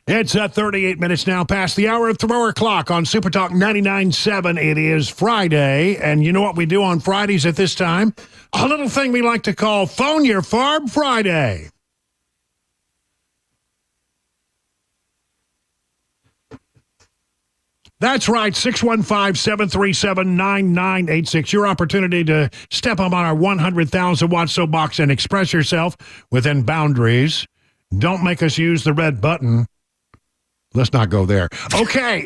It's 38 minutes now past the hour of 4 o'clock on Super Talk 99.7. It is Friday, and you know what we do on Fridays at this time? A little thing we like to call Phone Your Farb Friday. That's right, 615-737-9986. Your opportunity to step up on our 100,000-watt soapbox and express yourself within boundaries. Don't make us use the red button. Let's not go there. Okay,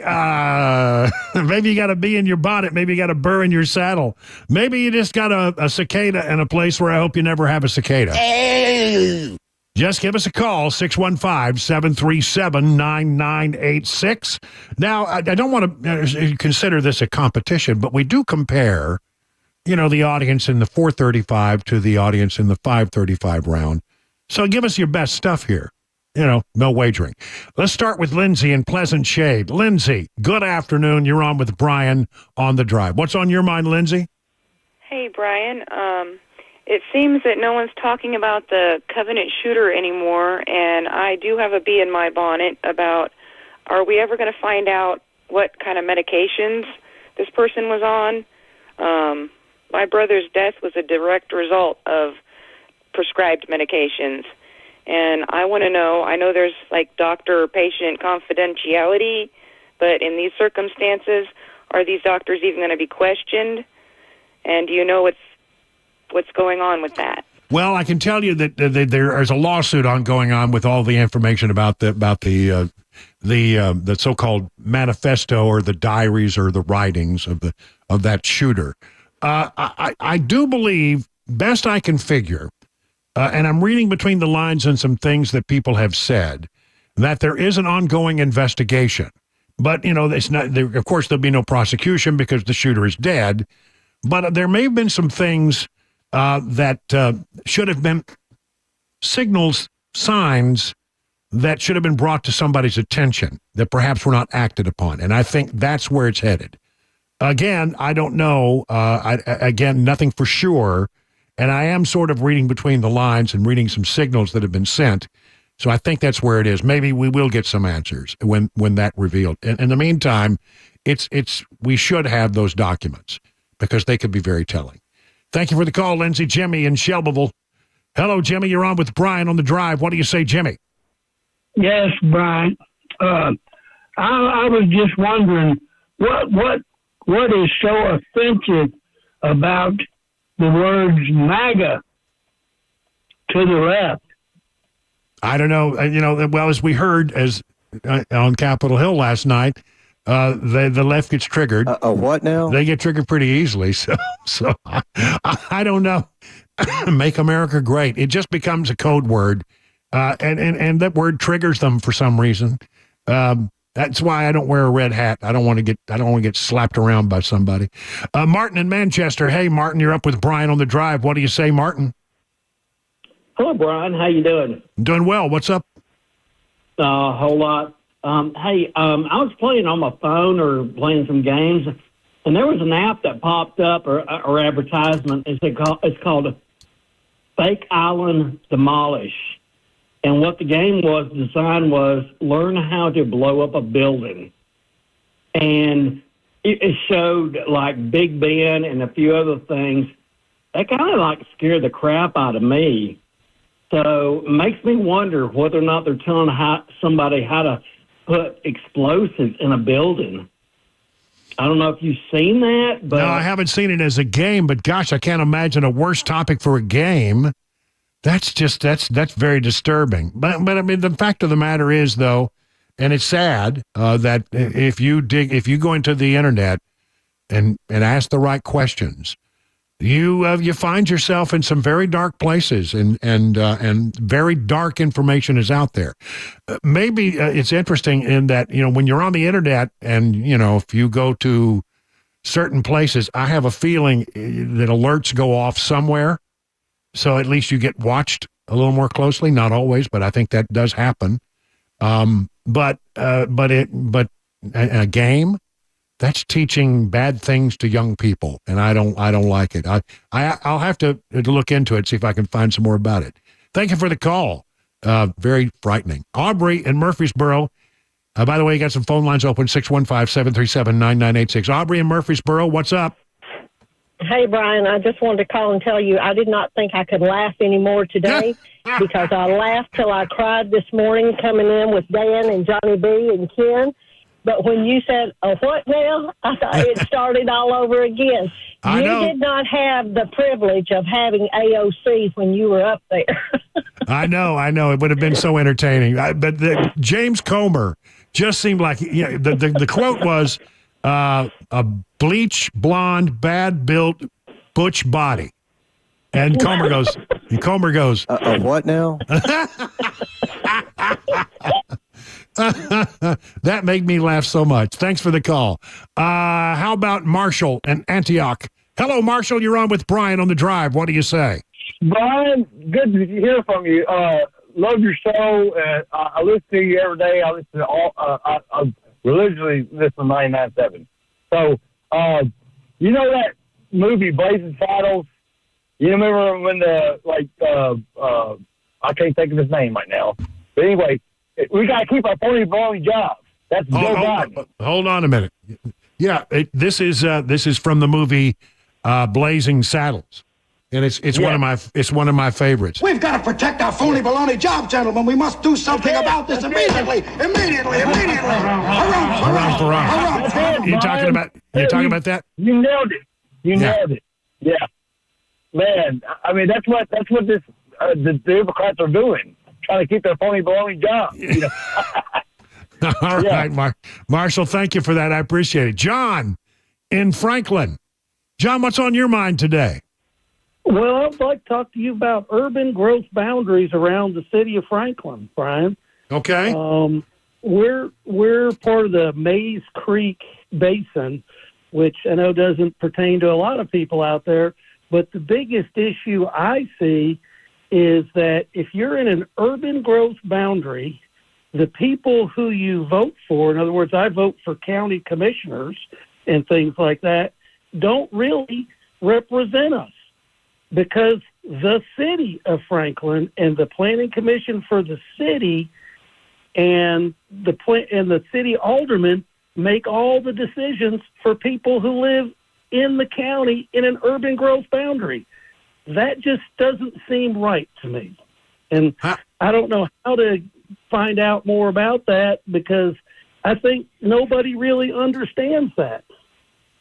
maybe you got a bee in your bonnet. Maybe you got a burr in your saddle. Maybe you just got a cicada in a place where I hope you never have a cicada. Hey. Just give us a call, 615-737-9986. Now, I don't want to consider this a competition, but we do compare, the audience in the 435 to the audience in the 535 round. So give us your best stuff here. No wagering. Let's start with Lindsay in Pleasant Shade. Lindsay, good afternoon. You're on with Brian on the drive. What's on your mind, Lindsay? Hey, Brian. It seems that no one's talking about the Covenant shooter anymore, and I do have a bee in my bonnet about, are we ever going to find out what kind of medications this person was on? My brother's death was a direct result of prescribed medications. And I want to know, I know there's like doctor-patient confidentiality, but in these circumstances, are these doctors even going to be questioned? And do you know what's going on with that? Well, I can tell you that there is a lawsuit going on with all the information about the so-called manifesto or the diaries or the writings of that shooter. I do believe, best I can figure, and I'm reading between the lines and some things that people have said, that there is an ongoing investigation. But, it's not. Of course, there'll be no prosecution because the shooter is dead. But there may have been some things that should have been signs that should have been brought to somebody's attention that perhaps were not acted upon. And I think that's where it's headed. Again, I don't know. Again, nothing for sure. And I am sort of reading between the lines and reading some signals that have been sent. So I think that's where it is. Maybe we will get some answers when that revealed. In the meantime, we should have those documents because they could be very telling. Thank you for the call, Lindsay. Jimmy in Shelbyville. Hello, Jimmy. You're on with Brian on the drive. What do you say, Jimmy? Yes, Brian. I was just wondering what is so offensive about the words MAGA to the left? I don't know. Well, as we heard on Capitol Hill last night, the left gets triggered. What now? They get triggered pretty easily. So I don't know. Make America great. It just becomes a code word, and that word triggers them for some reason. That's why I don't wear a red hat. I don't want to get slapped around by somebody. Martin in Manchester. Hey, Martin, you're up with Brian on the drive. What do you say, Martin? Hello, Brian. How you doing? Doing well. What's up? A whole lot. Hey, I was playing on my phone or playing some games, and there was an app that popped up or advertisement. It's called Fake Island Demolish. And what the game was designed was learn how to blow up a building. And it showed like Big Ben and a few other things. That kind of like scared the crap out of me. So it makes me wonder whether or not they're telling somebody how to put explosives in a building. I don't know if you've seen that. But no, I haven't seen it as a game, but gosh, I can't imagine a worse topic for a game. That's very disturbing. But I mean, the fact of the matter is, though, and it's sad that if you go into the internet and ask the right questions, you find yourself in some very dark places, and very dark information is out there. Maybe it's interesting in that when you're on the internet and if you go to certain places, I have a feeling that alerts go off somewhere. So at least you get watched a little more closely. Not always, but I think that does happen. But a game that's teaching bad things to young people, and I don't like it. I'll have to look into it, see if I can find some more about it. Thank you for the call. Very frightening. Aubrey in Murfreesboro. By the way, you got some phone lines open, 615-737-9986. Aubrey in Murfreesboro, what's up? Hey, Brian, I just wanted to call and tell you I did not think I could laugh anymore today because I laughed till I cried this morning coming in with Dan and Johnny B and Ken. But when you said, what now? I thought it started all over again. I know. You did not have the privilege of having AOC when you were up there. I know. It would have been so entertaining. But James Comer just seemed like, the quote was, a bleach, blonde, bad-built, butch body. And Comer goes, what now? That made me laugh so much. Thanks for the call. How about Marshall and Antioch? Hello, Marshall. You're on with Brian on the drive. What do you say? Brian, good to hear from you. Love your show. I listen to you every day. I listen to I religiously listen to 99.7. So, you know that movie Blazing Saddles? You remember when I can't think of his name right now. But anyway, we got to keep our pony blowing jobs. That's Joe Biden. Hold on a minute. Yeah, this is from the movie Blazing Saddles. And it's one of my favorites. We've got to protect our phony baloney job, gentlemen. We must do something about this immediately. Hurrah. You're talking about that? You nailed it. Nailed it. Yeah. Man, I mean that's what this the Democrats are doing, trying to keep their phony baloney job. You know? All right, Marshall, thank you for that. I appreciate it. John in Franklin. John, what's on your mind today? Well, I'd like to talk to you about urban growth boundaries around the city of Franklin, Brian. Okay. We're part of the Mays Creek Basin, which I know doesn't pertain to a lot of people out there, but the biggest issue I see is that if you're in an urban growth boundary, the people who you vote for, in other words, I vote for county commissioners and things like that, don't really represent us. Because the city of Franklin and the planning commission for the city and the city aldermen make all the decisions for people who live in the county in an urban growth boundary. That just doesn't seem right to me. And I don't know how to find out more about that because I think nobody really understands that.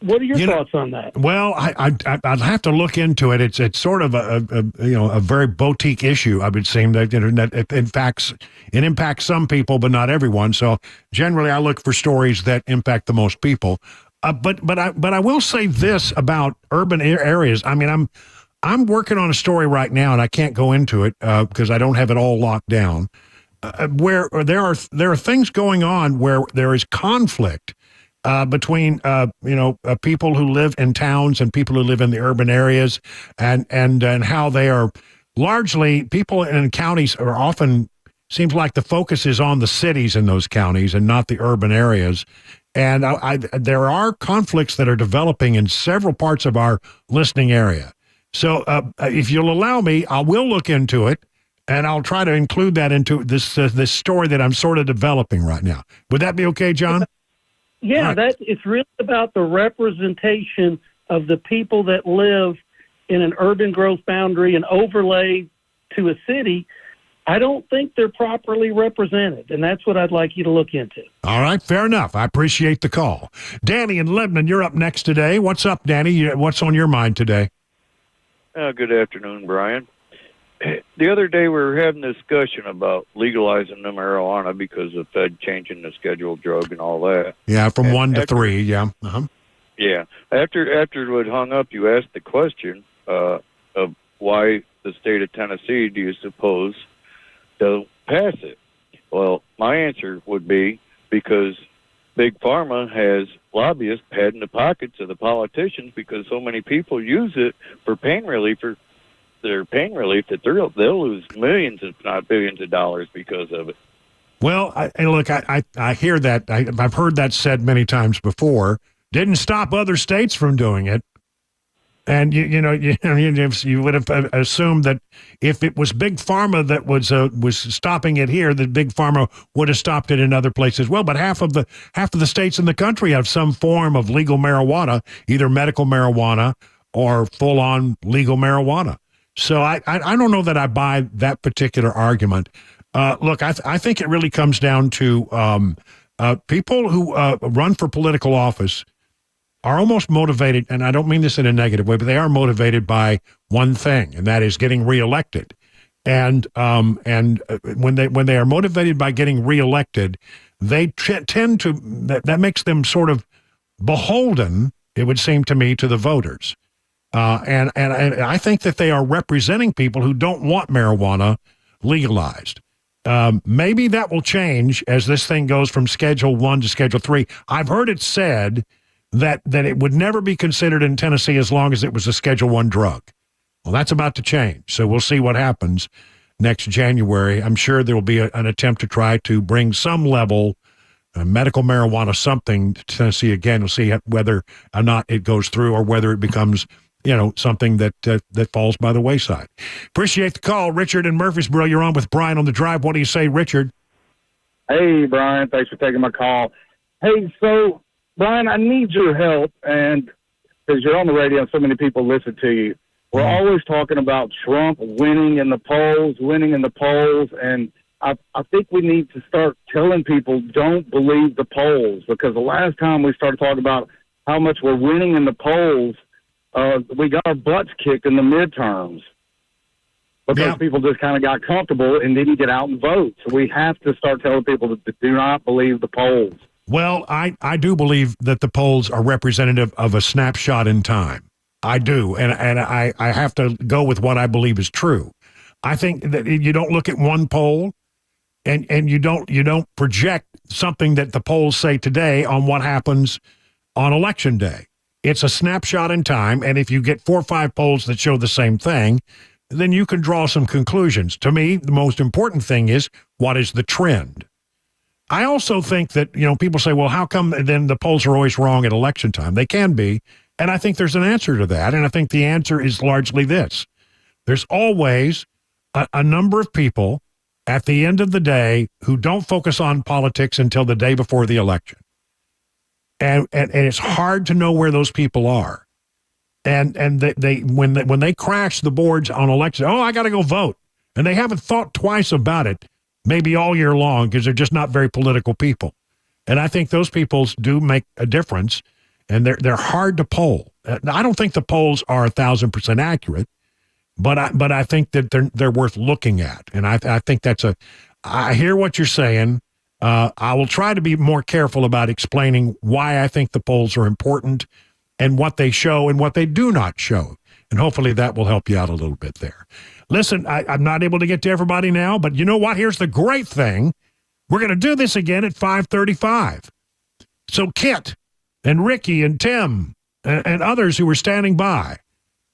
What are your thoughts on that? Well, I'd have to look into it. It's sort of a very boutique issue. I would seem that it impacts some people, but not everyone. So generally, I look for stories that impact the most people. But I will say this about urban areas. I mean, I'm working on a story right now, and I can't go into it because I don't have it all locked down. Where there are things going on where there is conflict. Between people who live in towns and people who live in the urban areas, and how they are largely people in counties are often seems like the focus is on the cities in those counties and not the urban areas. And there are conflicts that are developing in several parts of our listening area. So if you'll allow me, I will look into it. And I'll try to include that into this story that I'm sort of developing right now. Would that be okay, John? Yeah, right. It's really about the representation of the people that live in an urban growth boundary and overlay to a city. I don't think they're properly represented, and that's what I'd like you to look into. All right, fair enough. I appreciate the call. Danny in Lebanon, you're up next today. What's up, Danny? What's on your mind today? Good afternoon, Brian. The other day we were having a discussion about legalizing the marijuana because of Fed changing the scheduled drug and all that. Yeah, from 1 to 3, yeah. Uh-huh. Yeah. After it was hung up, you asked the question of why the state of Tennessee, do you suppose, don't pass it? Well, my answer would be because Big Pharma has lobbyists padding the pockets of the politicians because so many people use it for pain relief that they'll lose millions, if not billions of dollars because of it. Well, I hear that. I've heard that said many times before. Didn't stop other states from doing it. And you would have assumed that if it was Big Pharma that was stopping it here, that Big Pharma would have stopped it in other places as well. But half of the states in the country have some form of legal marijuana, either medical marijuana or full on legal marijuana. So I don't know that I buy that particular argument. Look, I think it really comes down to people who run for political office are almost motivated, and I don't mean this in a negative way, but they are motivated by one thing, and that is getting reelected. And when they are motivated by getting reelected, they tend to that makes them sort of beholden, it would seem to me, to the voters. And I think that they are representing people who don't want marijuana legalized. Maybe that will change as this thing goes from Schedule 1 to Schedule 3. I've heard it said that it would never be considered in Tennessee as long as it was a Schedule 1 drug. Well, that's about to change. So we'll see what happens next January. I'm sure there will be an attempt to try to bring some level medical marijuana, something to Tennessee again. We'll see whether or not it goes through or whether it becomes, something that falls by the wayside. Appreciate the call. Richard in Murfreesboro, you're on with Brian on the Drive. What do you say, Richard? Hey, Brian. Thanks for taking my call. Hey, so, Brian, I need your help, and because you're on the radio and so many people listen to you. We're always talking about Trump winning in the polls, and I think we need to start telling people don't believe the polls, because the last time we started talking about how much we're winning in the polls, we got our butts kicked in the midterms because people just kind of got comfortable and didn't get out and vote. So we have to start telling people to do not believe the polls. Well, I do believe that the polls are representative of a snapshot in time. I do, and I have to go with what I believe is true. I think that you don't look at one poll and you don't project something that the polls say today on what happens on Election Day. It's a snapshot in time, and if you get 4 or 5 polls that show the same thing, then you can draw some conclusions. To me, the most important thing is, what is the trend? I also think that, people say, well, how come then the polls are always wrong at election time? They can be, and I think there's an answer to that, and I think the answer is largely this. There's always a number of people at the end of the day who don't focus on politics until the day before the election. And it's hard to know where those people are. And when they crash the boards on election, I got to go vote. And they haven't thought twice about it, maybe all year long, because they're just not very political people. And I think those people do make a difference, and they're hard to poll. I don't think the polls are 1,000% accurate, but I think that they're worth looking at. And I think I hear what you're saying. I will try to be more careful about explaining why I think the polls are important and what they show and what they do not show. And hopefully that will help you out a little bit there. Listen, I'm not able to get to everybody now, but you know what? Here's the great thing. We're going to do this again at 5:35. So Kit and Ricky and Tim and others who are standing by,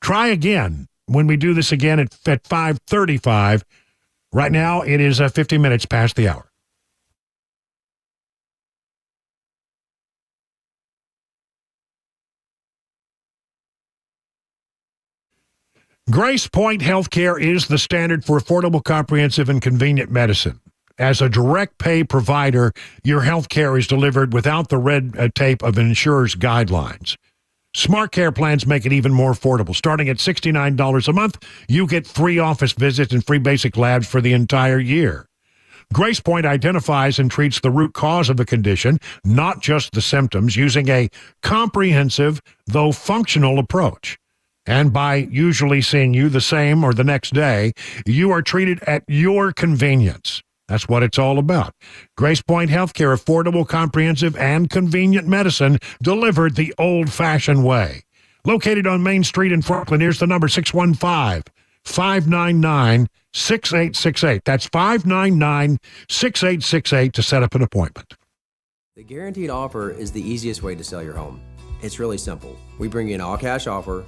try again when we do this again at 5:35. Right now, it is 50 minutes past the hour. Grace Point Healthcare is the standard for affordable, comprehensive, and convenient medicine. As a direct pay provider, your health care is delivered without the red tape of an insurer's guidelines. Smart Care plans make it even more affordable. Starting at $69 a month, you get free office visits and free basic labs for the entire year. Grace Point identifies and treats the root cause of the condition, not just the symptoms, using a comprehensive, though functional approach. And by usually seeing you the same or the next day, you are treated at your convenience. That's what it's all about. Grace Point Healthcare, affordable, comprehensive, and convenient medicine delivered the old-fashioned way. Located on Main Street in Franklin, here's the number 615-599-6868. That's 599-6868 to set up an appointment. The guaranteed offer is the easiest way to sell your home. It's really simple. We bring you an all-cash offer.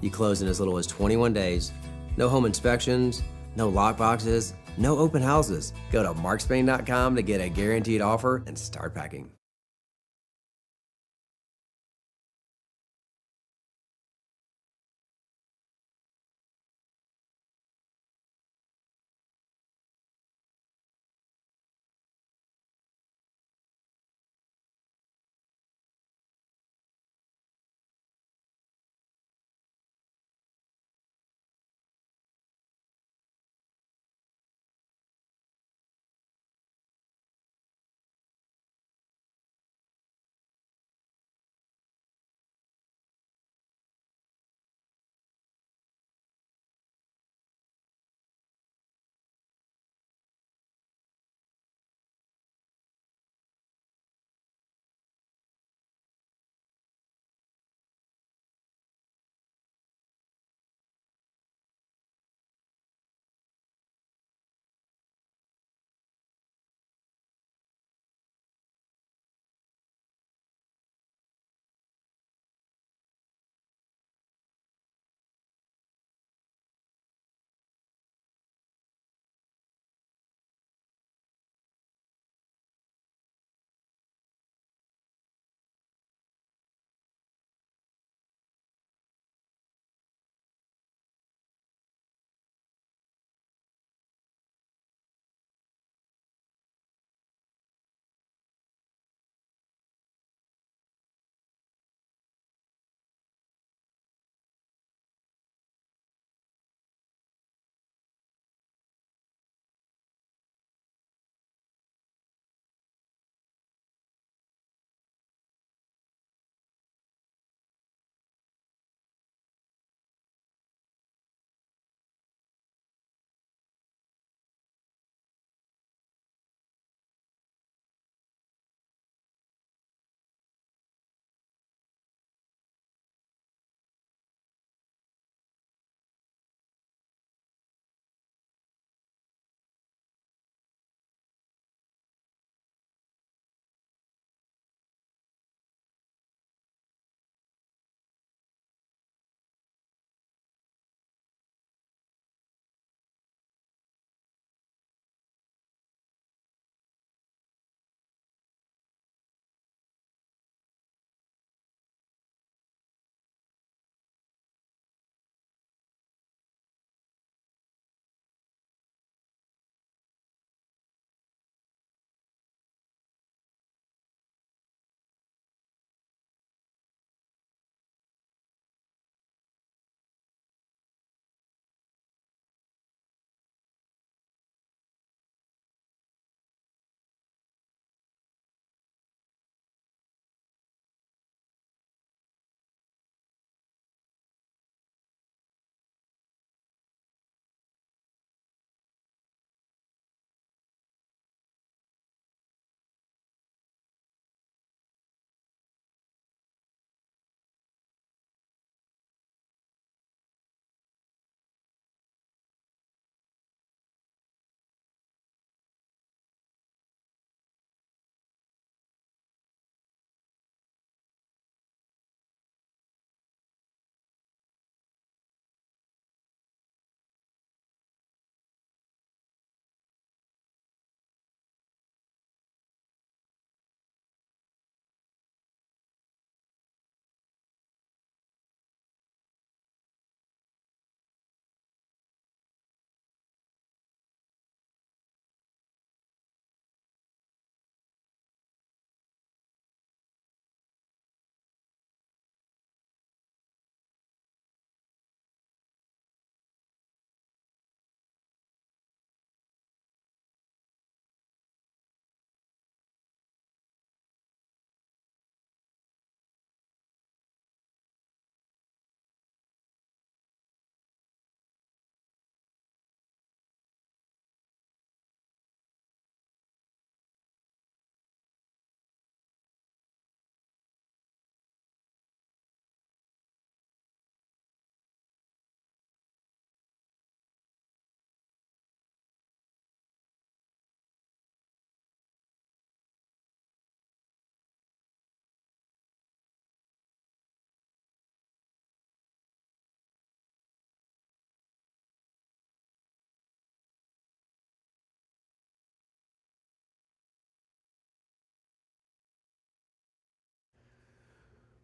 You close in as little as 21 days. No home inspections, no lockboxes, no open houses. Go to markspain.com to get a guaranteed offer and start packing.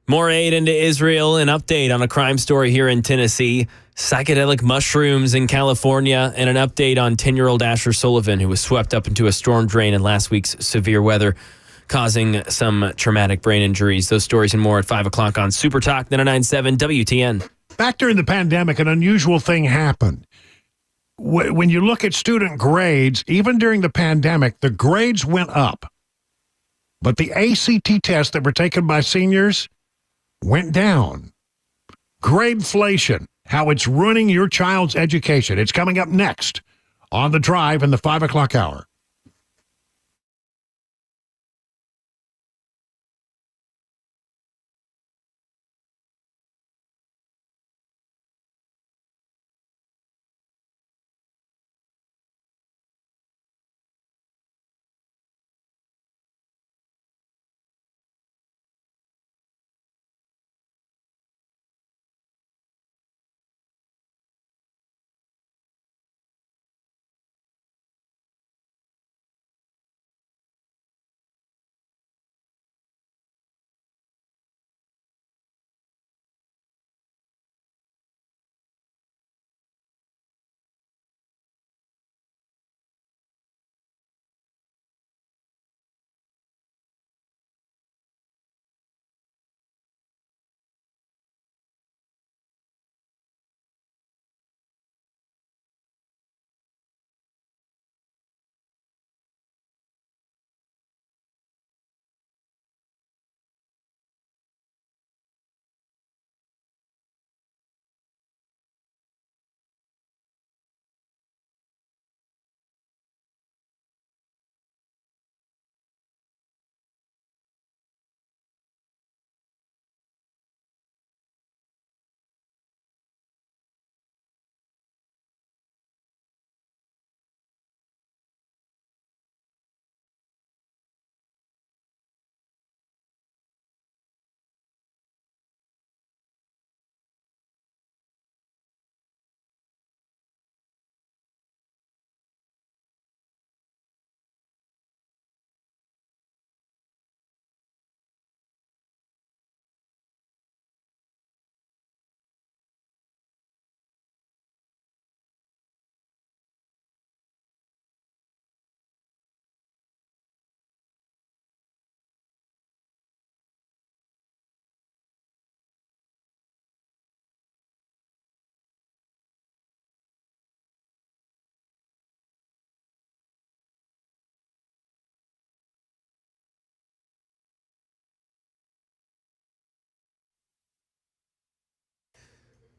More aid into Israel. An update on a crime story here in Tennessee. Psychedelic mushrooms in California. And an update on 10-year-old Asher Sullivan, who was swept up into a storm drain in last week's severe weather, causing some traumatic brain injuries. Those stories and more at 5 o'clock on Super Talk 99.7 WTN. Back during the pandemic, an unusual thing happened. When you look at student grades, even during the pandemic, the grades went up. But the ACT tests that were taken by seniors went down. Gradeflation, how it's ruining your child's education. It's coming up next on The Drive in the 5 o'clock hour.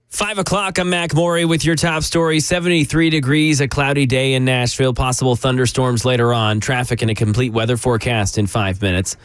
Five o'clock, I'm Mac Morey with your top story. 73 degrees, a cloudy day in Nashville. Possible thunderstorms later on. Traffic and a complete weather forecast in 5 minutes.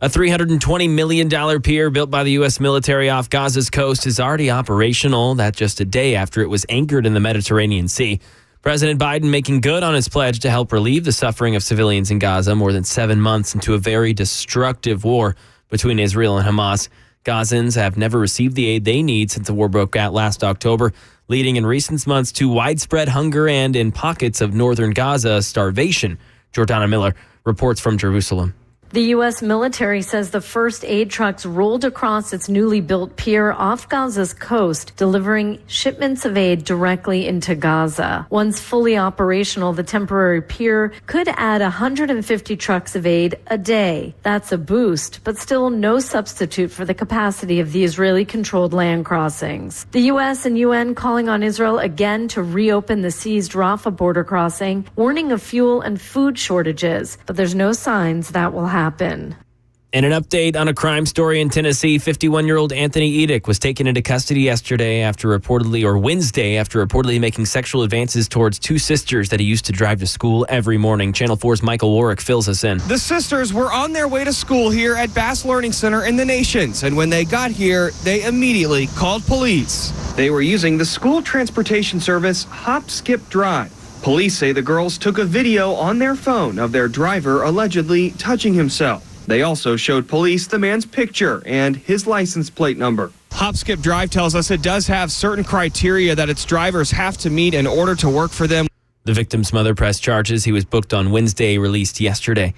A $320 million pier built by the U.S. military off Gaza's coast is already operational. That's just a day after it was anchored in the Mediterranean Sea. President Biden making good on his pledge to help relieve the suffering of civilians in Gaza more than 7 months into a very destructive war between Israel and Hamas. Gazans have never received the aid they need since the war broke out last October, leading in recent months to widespread hunger and, in pockets of northern Gaza, starvation. Jordana Miller reports from Jerusalem. The U.S. military says the first aid trucks rolled across its newly built pier off Gaza's coast, delivering shipments of aid directly into Gaza. Once fully operational, the temporary pier could add 150 trucks of aid a day. That's a boost, but still no substitute for the capacity of the Israeli-controlled land crossings. The U.S. and UN calling on Israel again to reopen the seized Rafah border crossing, warning of fuel and food shortages, but there's no signs that will happen. And an update on a crime story in Tennessee. 51-year-old Anthony Edick was taken into custody Wednesday after reportedly making sexual advances towards two sisters that he used to drive to school every morning. Channel 4's Michael Warwick fills us in. The sisters were on their way to school here at Bass Learning Center in the Nations, and when they got here, they immediately called police. They were using the school transportation service Hop Skip Drive. Police say the girls took a video on their phone of their driver allegedly touching himself. They also showed police the man's picture and his license plate number. Hop Skip Drive tells us it does have certain criteria that its drivers have to meet in order to work for them. The victim's mother pressed charges. He was booked on Wednesday, released yesterday.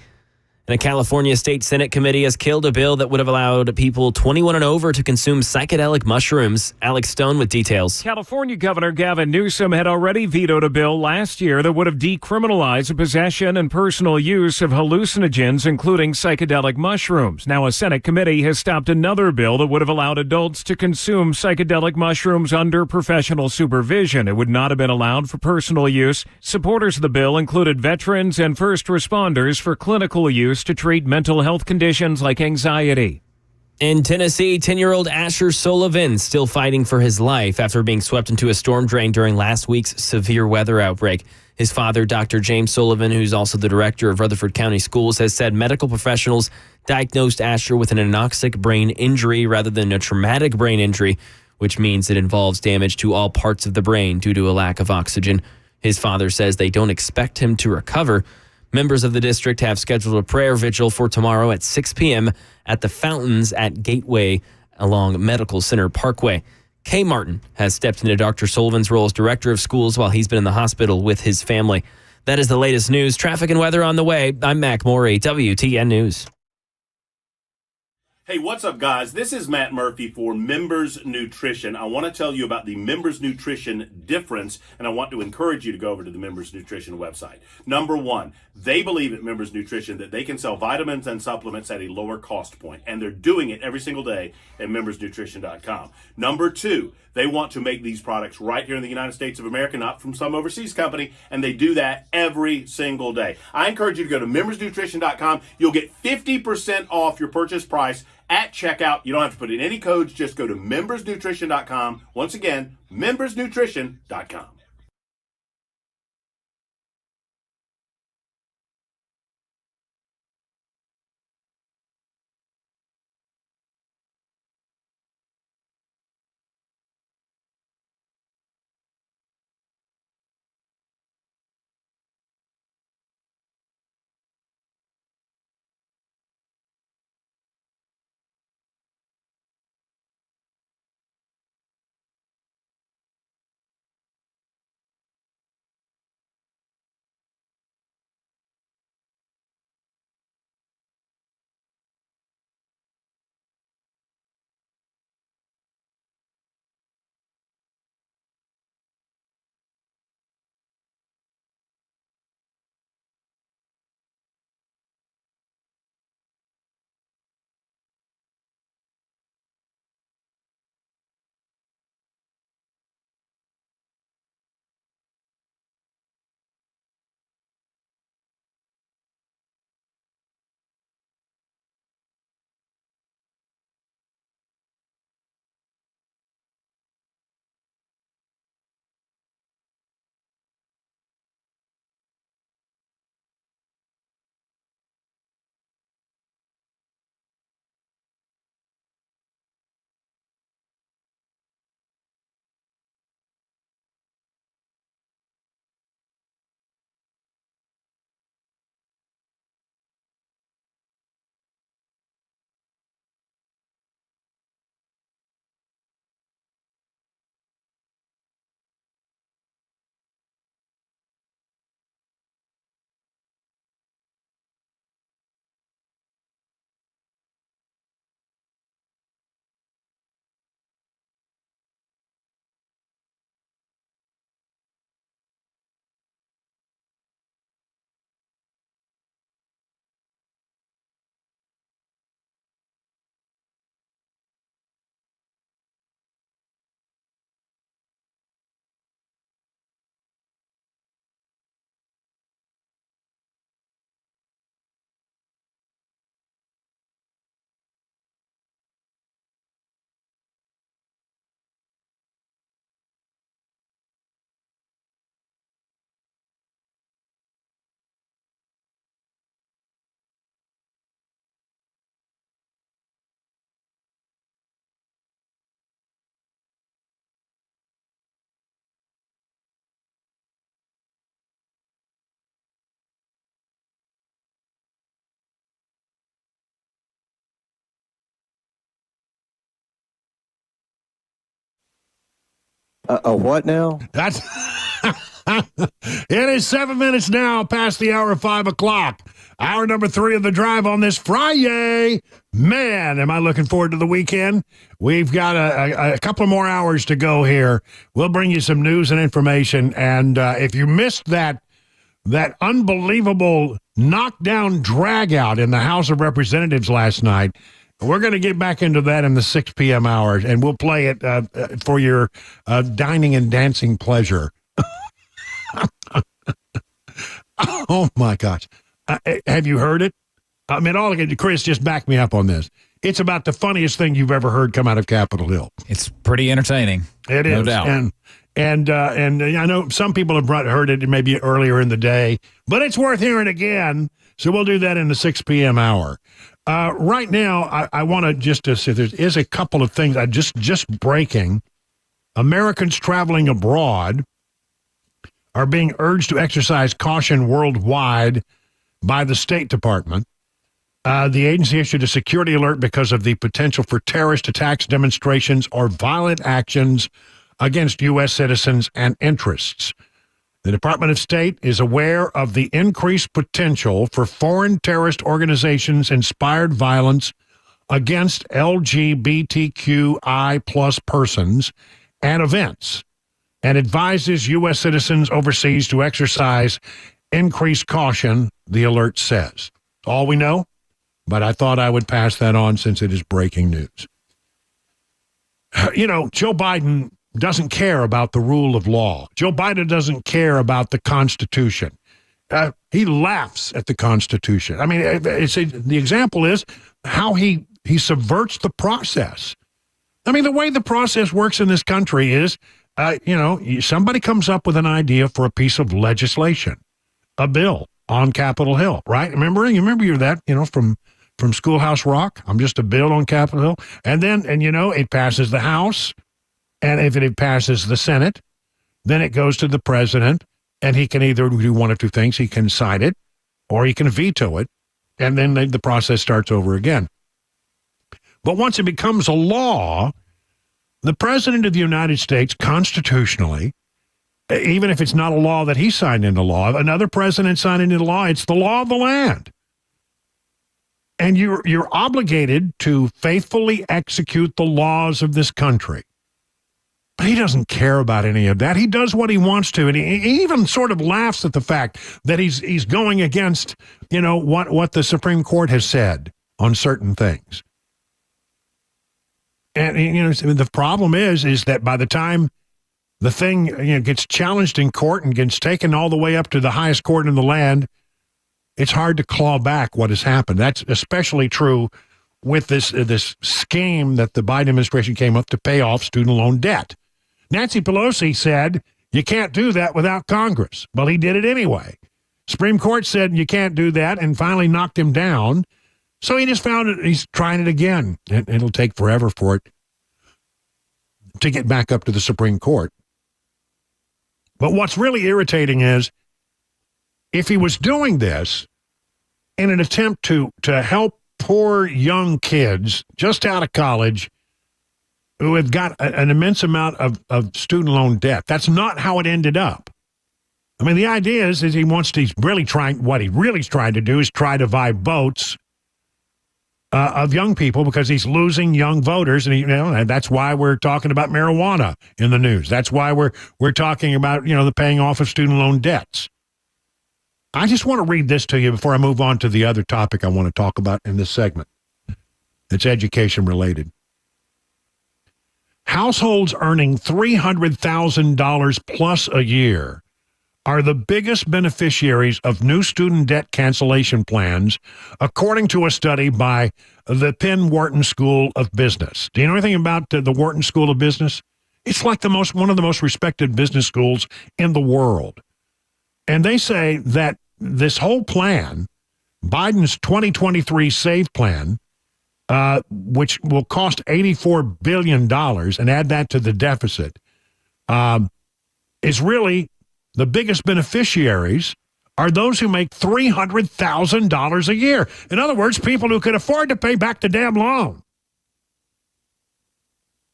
And a California State Senate committee has killed a bill that would have allowed people 21 and over to consume psychedelic mushrooms. Alex Stone with details. California Governor Gavin Newsom had already vetoed a bill last year that would have decriminalized the possession and personal use of hallucinogens, including psychedelic mushrooms. Now, a Senate committee has stopped another bill that would have allowed adults to consume psychedelic mushrooms under professional supervision. It would not have been allowed for personal use. Supporters of the bill included veterans and first responders for clinical use to treat mental health conditions like anxiety. In Tennessee, 10-year-old Asher Sullivan still fighting for his life after being swept into a storm drain during last week's severe weather outbreak. His father, Dr. James Sullivan, who's also the director of Rutherford County Schools, has said medical professionals diagnosed Asher with an anoxic brain injury rather than a traumatic brain injury, which means it involves damage to all parts of the brain due to a lack of oxygen. His father says they don't expect him to recover. Members of the district have scheduled a prayer vigil for tomorrow at 6 p.m. at the fountains at Gateway along Medical Center Parkway. Kay Martin has stepped into Dr. Sullivan's role as director of schools while he's been in the hospital with his family. That is the latest news. Traffic and weather on the way. I'm Mac Morey, WTN News. Hey, what's up, guys? This is Matt Murphy for Members Nutrition. I want to tell you about the Members Nutrition difference, and I want to encourage you to go over to the Members Nutrition website. Number one, they believe at Members Nutrition that they can sell vitamins and supplements at a lower cost point, and they're doing it every single day at membersnutrition.com. Number two, they want to make these products right here in the United States of America, not from some overseas company, and they do that every single day. I encourage you to go to membersnutrition.com. You'll get 50% off your purchase price at checkout. You don't have to put in any codes. Just go to membersnutrition.com. Once again, membersnutrition.com. What now? That's it is 7 minutes now past the hour of 5 o'clock. Hour number 3 of the drive on this Friday. Man, am I looking forward to the weekend. We've got a couple more hours to go here. We'll bring you some news and information. And if you missed that unbelievable knockdown drag out in the House of Representatives last night, we're going to get back into that in the 6 p.m. hour, and we'll play it for your dining and dancing pleasure. Oh, my gosh. Have you heard it? I mean, Chris, just back me up on this. It's about the funniest thing you've ever heard come out of Capitol Hill. It's pretty entertaining. It is. No doubt. And I know some people have heard it maybe earlier in the day, but it's worth hearing again. So we'll do that in the 6 p.m. hour. Right now, I want to just say there is a couple of things I just breaking. Americans traveling abroad are being urged to exercise caution worldwide by the State Department. The agency issued a security alert because of the potential for terrorist attacks, demonstrations, or violent actions against U.S. citizens and interests. The Department of State is aware of the increased potential for foreign terrorist organizations-inspired violence against LGBTQI plus persons and events, and advises U.S. citizens overseas to exercise increased caution, the alert says. All we know, but I thought I would pass that on since it is breaking news. You know, Joe Biden doesn't care about the rule of law. Joe Biden doesn't care about the Constitution. He laughs at the Constitution. I mean, the example is how he subverts the process. I mean, the way the process works in this country is, somebody comes up with an idea for a piece of legislation, a bill on Capitol Hill, right? You remember that, from Schoolhouse Rock? I'm just a bill on Capitol Hill. And then, it passes the House. And if it passes the Senate, then it goes to the president, and he can either do one of two things. He can sign it, or he can veto it, and then the process starts over again. But once it becomes a law, the president of the United States, constitutionally, even if it's not a law that he signed into law, another president signed into law, it's the law of the land. And you're obligated to faithfully execute the laws of this country. But he doesn't care about any of that. He does what he wants to, and he even sort of laughs at the fact that he's going against, what the Supreme Court has said on certain things. And the problem is that by the time the thing gets challenged in court and gets taken all the way up to the highest court in the land, it's hard to claw back what has happened. That's especially true with this scheme that the Biden administration came up to pay off student loan debt. Nancy Pelosi said, you can't do that without Congress. Well, he did it anyway. Supreme Court said you can't do that and finally knocked him down. So he just found it. He's trying it again. It'll take forever for it to get back up to the Supreme Court. But what's really irritating is if he was doing this in an attempt to help poor young kids just out of college who have got an immense amount of student loan debt. That's not how it ended up. I mean, the idea is he's really trying to do is try to buy votes of young people because he's losing young voters. And that's why we're talking about marijuana in the news. That's why we're talking about, the paying off of student loan debts. I just want to read this to you before I move on to the other topic I want to talk about in this segment. It's education related. Households earning $300,000 plus a year are the biggest beneficiaries of new student debt cancellation plans, according to a study by the Penn Wharton School of Business. Do you know anything about the Wharton School of Business? It's like one of the most respected business schools in the world. And they say that this whole plan, Biden's 2023 SAVE plan, which will cost $84 billion, and add that to the deficit, is really the biggest beneficiaries are those who make $300,000 a year. In other words, people who can afford to pay back the damn loan.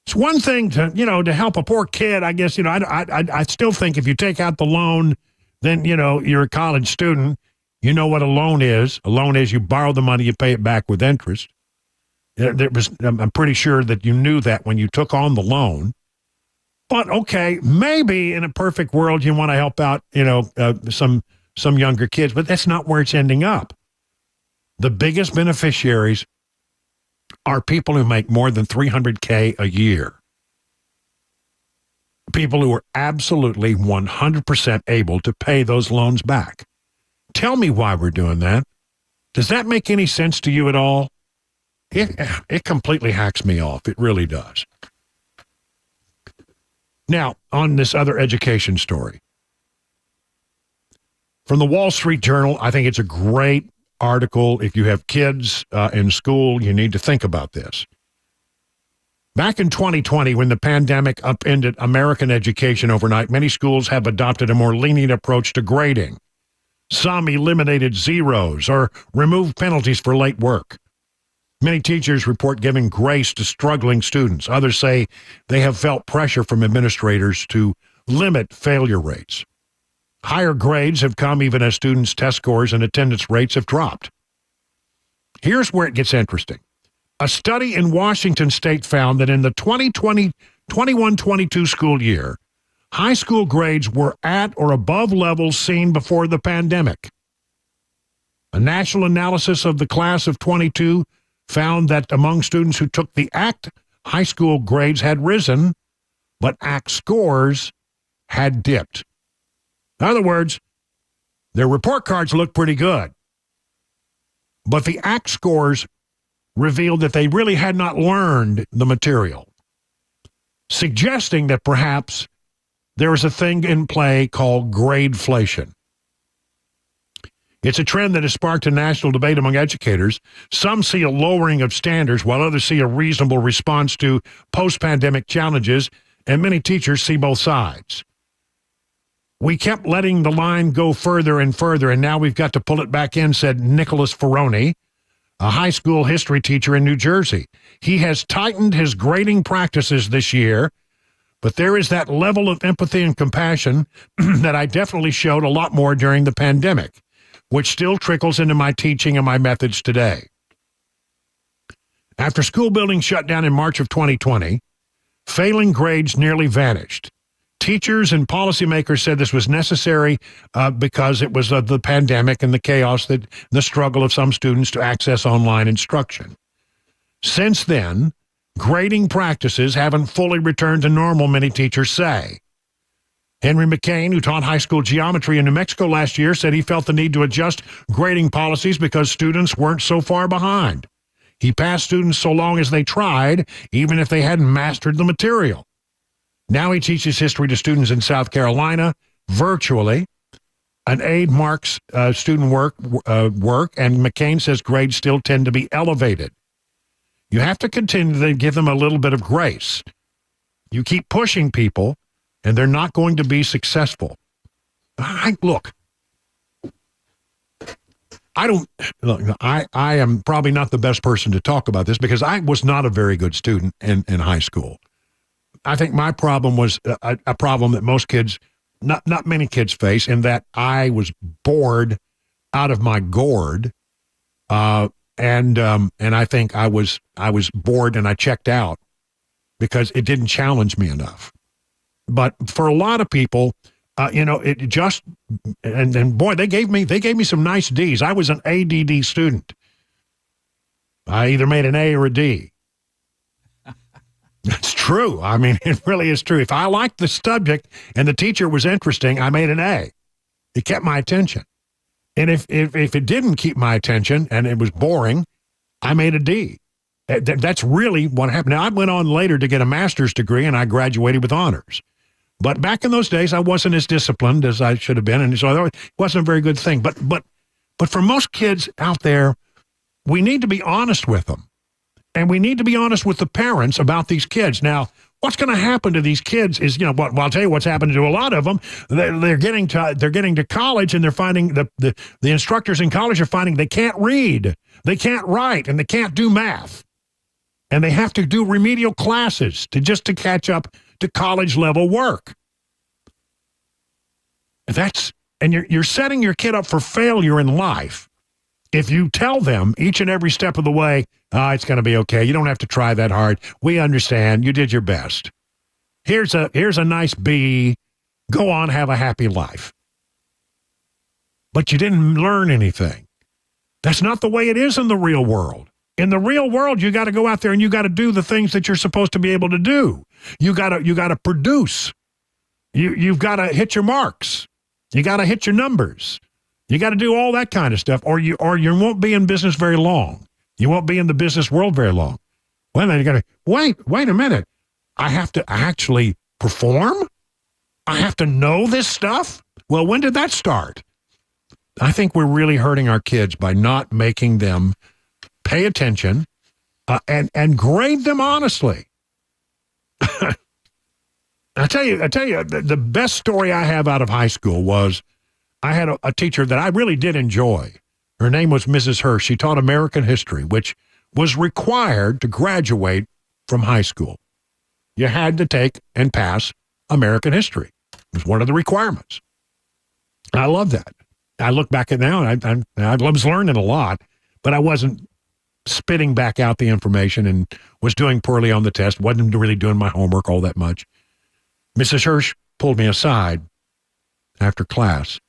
It's one thing to help a poor kid. I guess, I still think if you take out the loan, then, you're a college student. You know what a loan is. A loan is you borrow the money, you pay it back with interest. I'm pretty sure that you knew that when you took on the loan. But okay, maybe in a perfect world you want to help out, some younger kids, but that's not where it's ending up. The biggest beneficiaries are people who make more than $300K a year. People who are absolutely 100% able to pay those loans back. Tell me why we're doing that. Does that make any sense to you at all? It completely hacks me off. It really does. Now, on this other education story. From the Wall Street Journal, I think it's a great article. If you have kids in school, you need to think about this. Back in 2020, when the pandemic upended American education overnight, many schools have adopted a more lenient approach to grading. Some eliminated zeros or removed penalties for late work. Many teachers report giving grace to struggling students. Others say they have felt pressure from administrators to limit failure rates. Higher grades have come even as students' test scores and attendance rates have dropped. Here's where it gets interesting. A study in Washington State found that in the 2021-22 school year, high school grades were at or above levels seen before the pandemic. A national analysis of the class of 22 found that among students who took the ACT, high school grades had risen, but ACT scores had dipped. In other words, their report cards looked pretty good, but the ACT scores revealed that they really had not learned the material, suggesting that perhaps there is a thing in play called gradeflation. It's a trend that has sparked a national debate among educators. Some see a lowering of standards, while others see a reasonable response to post-pandemic challenges, and many teachers see both sides. We kept letting the line go further and further, and now we've got to pull it back in, said Nicholas Ferroni, a high school history teacher in New Jersey. He has tightened his grading practices this year, but there is that level of empathy and compassion that I definitely showed a lot more during the pandemic, which still trickles into my teaching and my methods today. After school buildings shut down in March of 2020, failing grades nearly vanished. Teachers and policymakers said this was necessary because it was the pandemic and the chaos, the struggle of some students to access online instruction. Since then, grading practices haven't fully returned to normal, many teachers say. Henry McCain, who taught high school geometry in New Mexico last year, said he felt the need to adjust grading policies because students weren't so far behind. He passed students so long as they tried, even if they hadn't mastered the material. Now he teaches history to students in South Carolina virtually. An aide marks student work, and McCain says grades still tend to be elevated. You have to continue to give them a little bit of grace. You keep pushing people, and they're not going to be successful. I am probably not the best person to talk about this because I was not a very good student in high school. I think my problem was a problem that most kids, not many kids face, in that I was bored out of my gourd, and I think I was bored and I checked out because it didn't challenge me enough. But for a lot of people, it just and boy, they gave me some nice D's. I was an ADD student. I either made an A or a D. That's true. I mean, it really is true. If I liked the subject and the teacher was interesting, I made an A. It kept my attention. And if it didn't keep my attention and it was boring, I made a D. That's really what happened. Now, I went on later to get a master's degree, and I graduated with honors. But back in those days, I wasn't as disciplined as I should have been, and so it wasn't a very good thing. But for most kids out there, we need to be honest with them. And we need to be honest with the parents about these kids. Now, what's going to happen to these kids is, well, I'll tell you what's happened to a lot of them. They're getting to college, and they're finding the instructors in college are finding they can't read, they can't write, and they can't do math. And they have to do remedial classes to catch up to college level work. That's And you're setting your kid up for failure in life. If you tell them each and every step of the way, it's going to be okay. You don't have to try that hard. We understand. You did your best. Here's a nice B. Go on, have a happy life. But you didn't learn anything. That's not the way it is in the real world. In the real world, you got to go out there and you got to do the things that you're supposed to be able to do. You got to produce. You've got to hit your marks. You got to hit your numbers. You got to do all that kind of stuff, or you won't be in business very long. You won't be in the business world very long. Well, then you got to wait a minute. I have to actually perform. I have to know this stuff. Well, when did that start? I think we're really hurting our kids by not making them pay attention and grade them honestly. I tell you, the best story I have out of high school was I had a teacher that I really did enjoy. Her name was Mrs. Hirsch. She taught American history, which was required to graduate from high school. You had to take and pass American history. It was one of the requirements. I love that. I look back at it now, and I was learning a lot, but I wasn't spitting back out the information and was doing poorly on the test, wasn't really doing my homework all that much. Mrs. Hirsch pulled me aside after class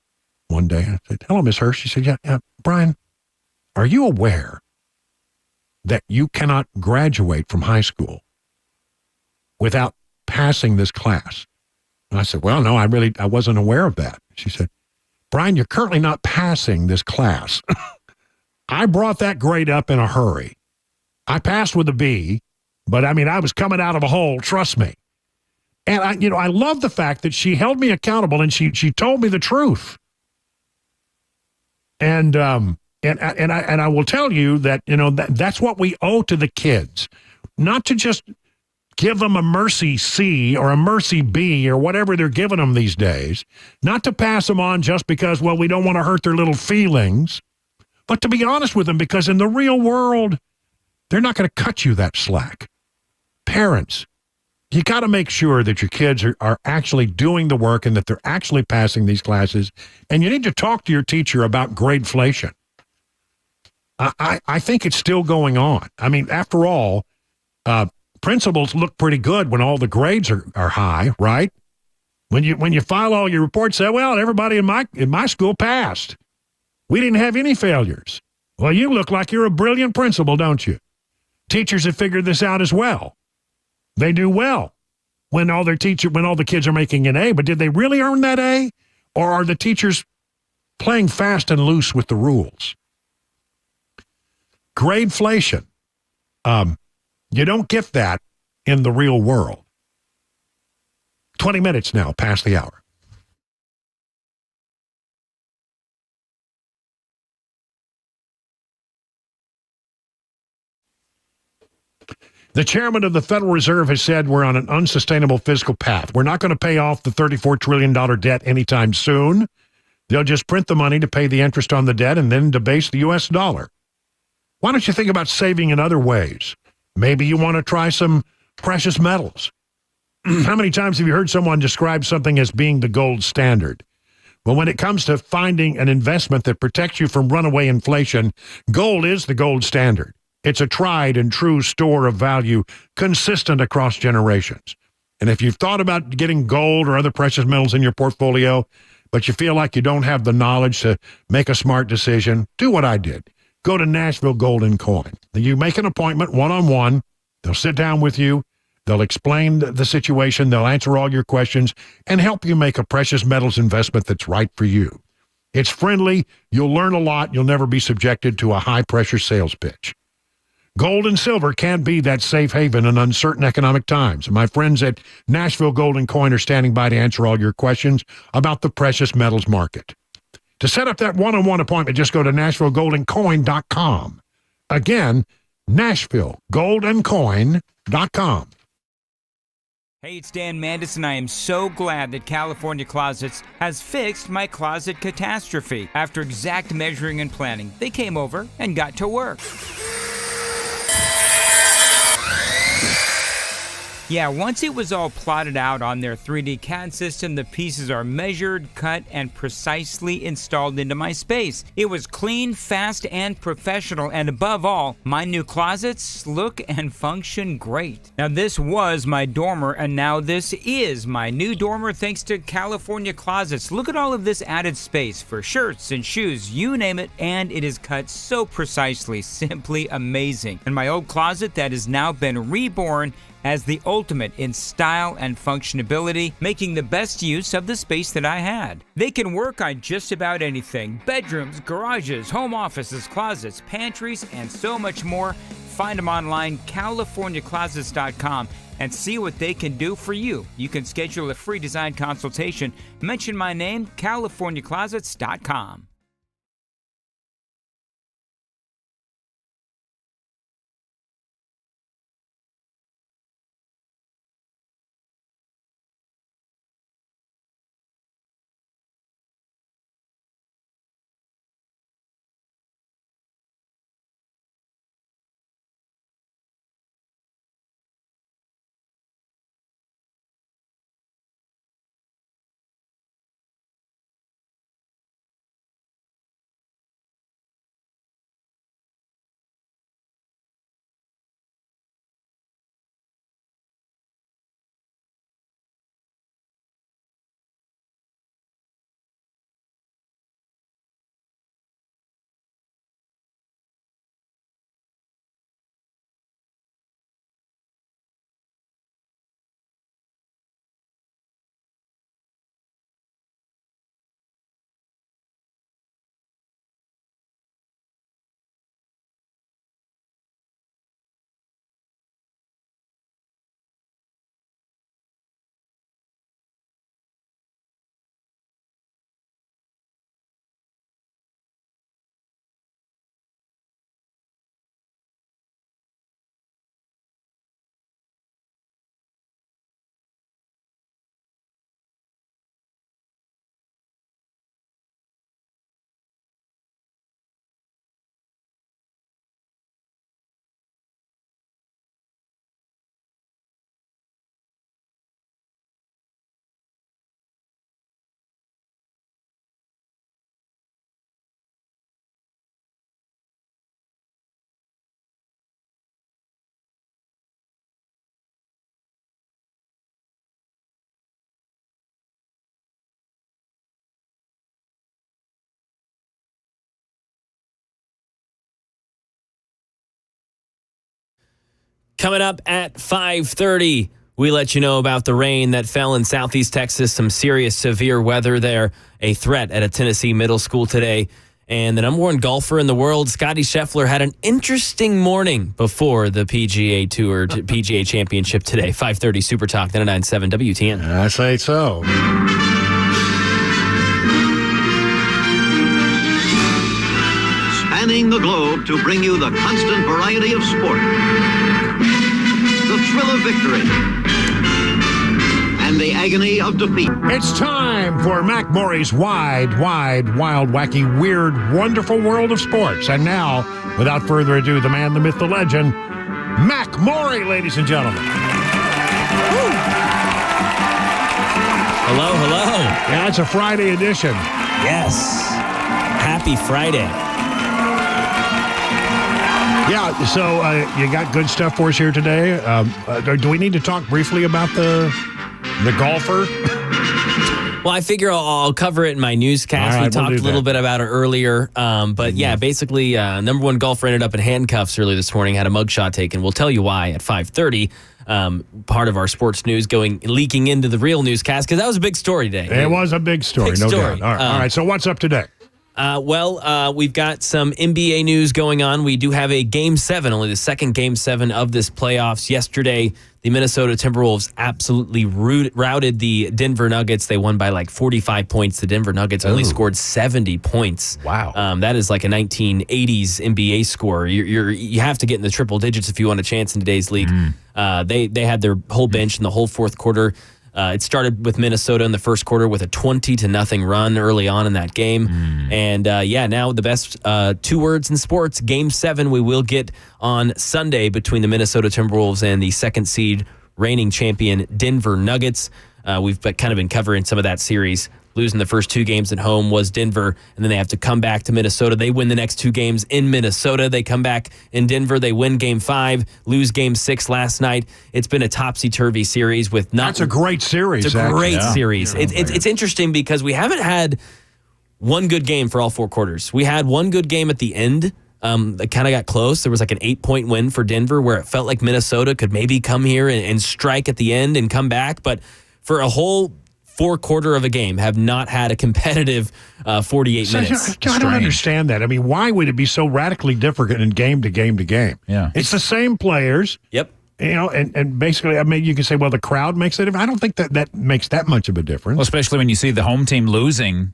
one day. I said, "Hello, Miss Hirsch." She said, yeah, Brian, are you aware that you cannot graduate from high school without passing this class? And I said, well, no, I wasn't aware of that. She said, Brian, you're currently not passing this class. I brought that grade up in a hurry. I passed with a B, but I was coming out of a hole, trust me. And I love the fact that she held me accountable and she told me the truth. And I will tell you that, that's what we owe to the kids, not to just give them a mercy C or a mercy B or whatever they're giving them these days, not to pass them on just because, well, we don't want to hurt their little feelings, but to be honest with them, because in the real world, they're not going to cut you that slack. Parents, you got to make sure that your kids are actually doing the work and that they're actually passing these classes. And you need to talk to your teacher about gradeflation. I think it's still going on. After all, principals look pretty good when all the grades are high, right? When you file all your reports, say, well, everybody in my school passed. We didn't have any failures. Well, you look like you're a brilliant principal, don't you? Teachers have figured this out as well. They do well when all the kids are making an A, but did they really earn that A? Or are the teachers playing fast and loose with the rules? Gradeflation. You don't get that in the real world. 20 minutes now past the hour. The chairman of the Federal Reserve has said we're on an unsustainable fiscal path. We're not going to pay off the $34 trillion debt anytime soon. They'll just print the money to pay the interest on the debt and then debase the U.S. dollar. Why don't you think about saving in other ways? Maybe you want to try some precious metals. How many times have you heard someone describe something as being the gold standard? Well, when it comes to finding an investment that protects you from runaway inflation, gold is the gold standard. It's a tried and true store of value, consistent across generations. And if you've thought about getting gold or other precious metals in your portfolio, but you feel like you don't have the knowledge to make a smart decision, do what I did. Go to Nashville Gold and Coin. You make an appointment one-on-one. They'll sit down with you. They'll explain the situation. They'll answer all your questions and help you make a precious metals investment that's right for you. It's friendly. You'll learn a lot. You'll never be subjected to a high-pressure sales pitch. Gold and silver can't be that safe haven in uncertain economic times. My friends at Nashville Gold and Coin are standing by to answer all your questions about the precious metals market. To set up that one-on-one appointment, just go to NashvilleGoldandCoin.com. Again, NashvilleGoldandCoin.com. Hey, it's Dan Mandis, and I am so glad that California Closets has fixed my closet catastrophe. After exact measuring and planning, they came over and got to work. Yeah, once it was all plotted out on their 3D CAD system, the pieces are measured, cut, and precisely installed into my space. It was clean, fast, and professional, and above all, my new closets look and function great. Now, this was my dormer, and now this is my new dormer thanks to California Closets. Look at all of this added space for shirts and shoes, you name it, and it is cut so precisely, simply amazing. And my old closet that has now been reborn as the ultimate in style and functionability, making the best use of the space that I had. They can work on just about anything: bedrooms, garages, home offices, closets, pantries, and so much more. Find them online, CaliforniaClosets.com, and see what they can do for you. You can schedule a free design consultation. Mention my name, CaliforniaClosets.com. Coming up at 5:30, we let you know about the rain that fell in southeast Texas, some serious severe weather there, a threat at a Tennessee middle school today. And the number one golfer in the world, Scottie Scheffler, had an interesting morning before the PGA Tour, PGA Championship today. 5:30 Super Talk, 99.7 WTN. I say so. Spanning the globe to bring you the constant variety of sport, the thrill of victory, and the agony of defeat. It's time for Mac Maury's wide, wild, wacky, weird, wonderful world of sports. And now, without further ado, the man, the myth, the legend, Mac Maury, ladies and gentlemen. Woo. Hello. Yeah, it's a Friday edition. Yes. Happy Friday. Yeah, so you got good stuff for us here today. Do we need to talk briefly about the golfer? Well, I figure I'll cover it in my newscast. Right, we talked a little bit about it earlier. But yeah, basically, number one golfer ended up in handcuffs early this morning, had a mugshot taken. We'll tell you why at 5:30. Part of our sports news leaking into the real newscast, because that was a big story today. It was a big story, no doubt. All right, so what's up today? We've got some NBA news going on. We do have a Game 7, only the second Game 7 of this playoffs. Yesterday, the Minnesota Timberwolves absolutely routed the Denver Nuggets. They won by like 45 points. The Denver Nuggets only scored 70 points. Wow. That is like a 1980s NBA score. You have to get in the triple digits if you want a chance in today's league. They had their whole bench in the whole fourth quarter. It started with Minnesota in the first quarter with a 20-0 run early on in that game. And now the best two words in sports, Game 7, we will get on Sunday between the Minnesota Timberwolves and the second seed reigning champion Denver Nuggets. We've kind of been covering some of that series. Losing the first 2 games at home was Denver, and then they have to come back to Minnesota. They win the next 2 games in Minnesota. They come back in Denver. They win Game 5, lose Game 6 last night. It's been a topsy-turvy series with not. That's a great series. It's a great series. It's interesting because we haven't had one good game for all 4 quarters. We had one good game at the end. It kind of got close. There was like an 8-point win for Denver where it felt like Minnesota could maybe come here and strike at the end and come back. But for a whole 4 quarter of a game, have not had a competitive 48 minutes. I don't understand that. I mean, why would it be so radically different in game to game to game? Yeah. It's the same players. Yep. You know, and basically, I mean, you can say, well, the crowd makes it. I don't think that makes that much of a difference. Well, especially when you see the home team losing,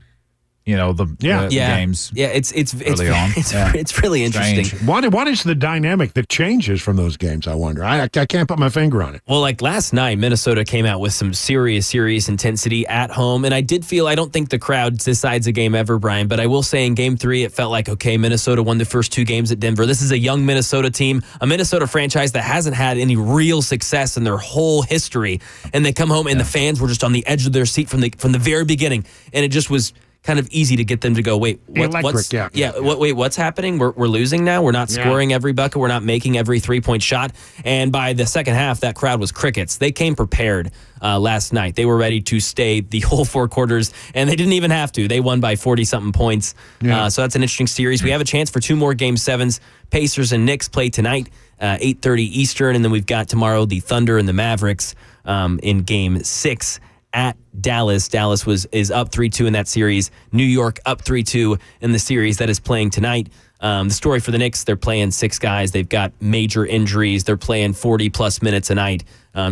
the games. Yeah, it's early on. It's really interesting. Strange. What is the dynamic that changes from those games, I wonder? I can't put my finger on it. Well, like last night, Minnesota came out with some serious intensity at home, and I don't think the crowd decides a game ever, Brian, but I will say in Game 3, it felt like, okay, Minnesota won the first 2 games at Denver. This is a young Minnesota team, a Minnesota franchise that hasn't had any real success in their whole history, and they come home and the fans were just on the edge of their seat from the very beginning, and it just was kind of easy to get them to go, wait, what's happening? We're losing now. We're not scoring every bucket. We're not making every 3-point shot. And by the second half, that crowd was crickets. They came prepared last night. They were ready to stay the whole 4 quarters, and they didn't even have to. They won by 40-something points. So that's an interesting series. We have a chance for 2 more Game 7s. Pacers and Knicks play tonight, 8:30 Eastern, and then we've got tomorrow the Thunder and the Mavericks in Game 6. At Dallas. Dallas is up 3-2 in that series. New York up 3-2 in the series that is playing tonight. The story for the Knicks, they're playing 6 guys. They've got major injuries. They're playing 40-plus minutes a night.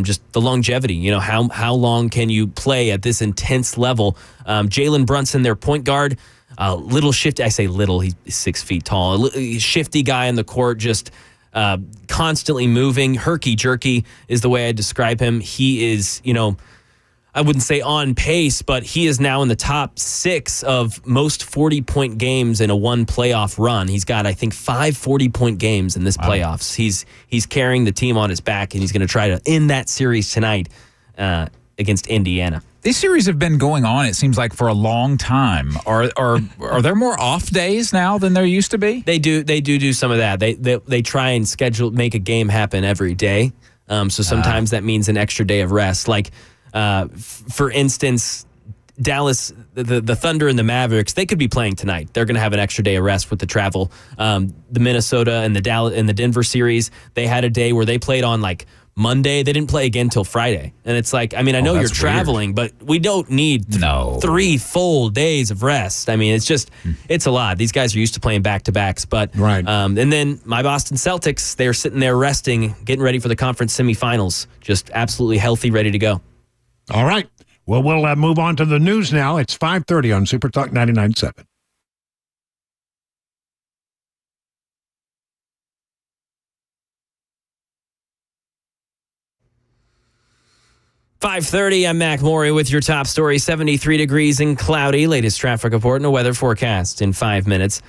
Just the longevity. How long can you play at this intense level? Jalen Brunson, their point guard, little shifty. I say little. He's 6 feet tall. A shifty guy in the court, just constantly moving. Herky-jerky is the way I describe him. He is, I wouldn't say on pace, but he is now in the top 6 of most 40-point games in a one playoff run. He's got, I think, 5 40-point games in this playoffs. He's carrying the team on his back, and he's going to try to end that series tonight against Indiana. These series have been going on, it seems like, for a long time. Are there more off days now than there used to be? They do some of that. They try and make a game happen every day. So sometimes that means an extra day of rest. Like, for instance, Dallas, the Thunder and the Mavericks, they could be playing tonight. They're going to have an extra day of rest with the travel. The Minnesota and the Denver series, they had a day where they played on like Monday. They didn't play again till Friday. And it's like, I mean, I know you're traveling, but we don't need 3 full days of rest. I mean, it's a lot. These guys are used to playing back-to-backs. But, and then my Boston Celtics, they're sitting there resting, getting ready for the conference semifinals. Just absolutely healthy, ready to go. All right. Well, we'll move on to the news now. It's 5:30 on Super Talk 99.7. .5:30, I'm Mac Maury with your top story. 73 degrees and cloudy. Latest traffic report and a weather forecast in 5 minutes.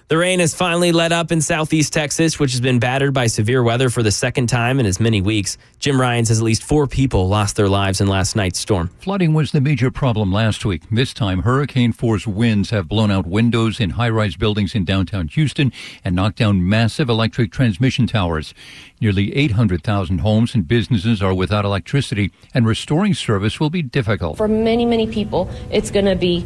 The rain has finally let up in southeast Texas, which has been battered by severe weather for the second time in as many weeks. Jim Ryan says at least 4 people lost their lives in last night's storm. Flooding was the major problem last week. This time, hurricane-force winds have blown out windows in high-rise buildings in downtown Houston and knocked down massive electric transmission towers. Nearly 800,000 homes and businesses are without electricity, and restoring service will be difficult. For many, many people, it's going to be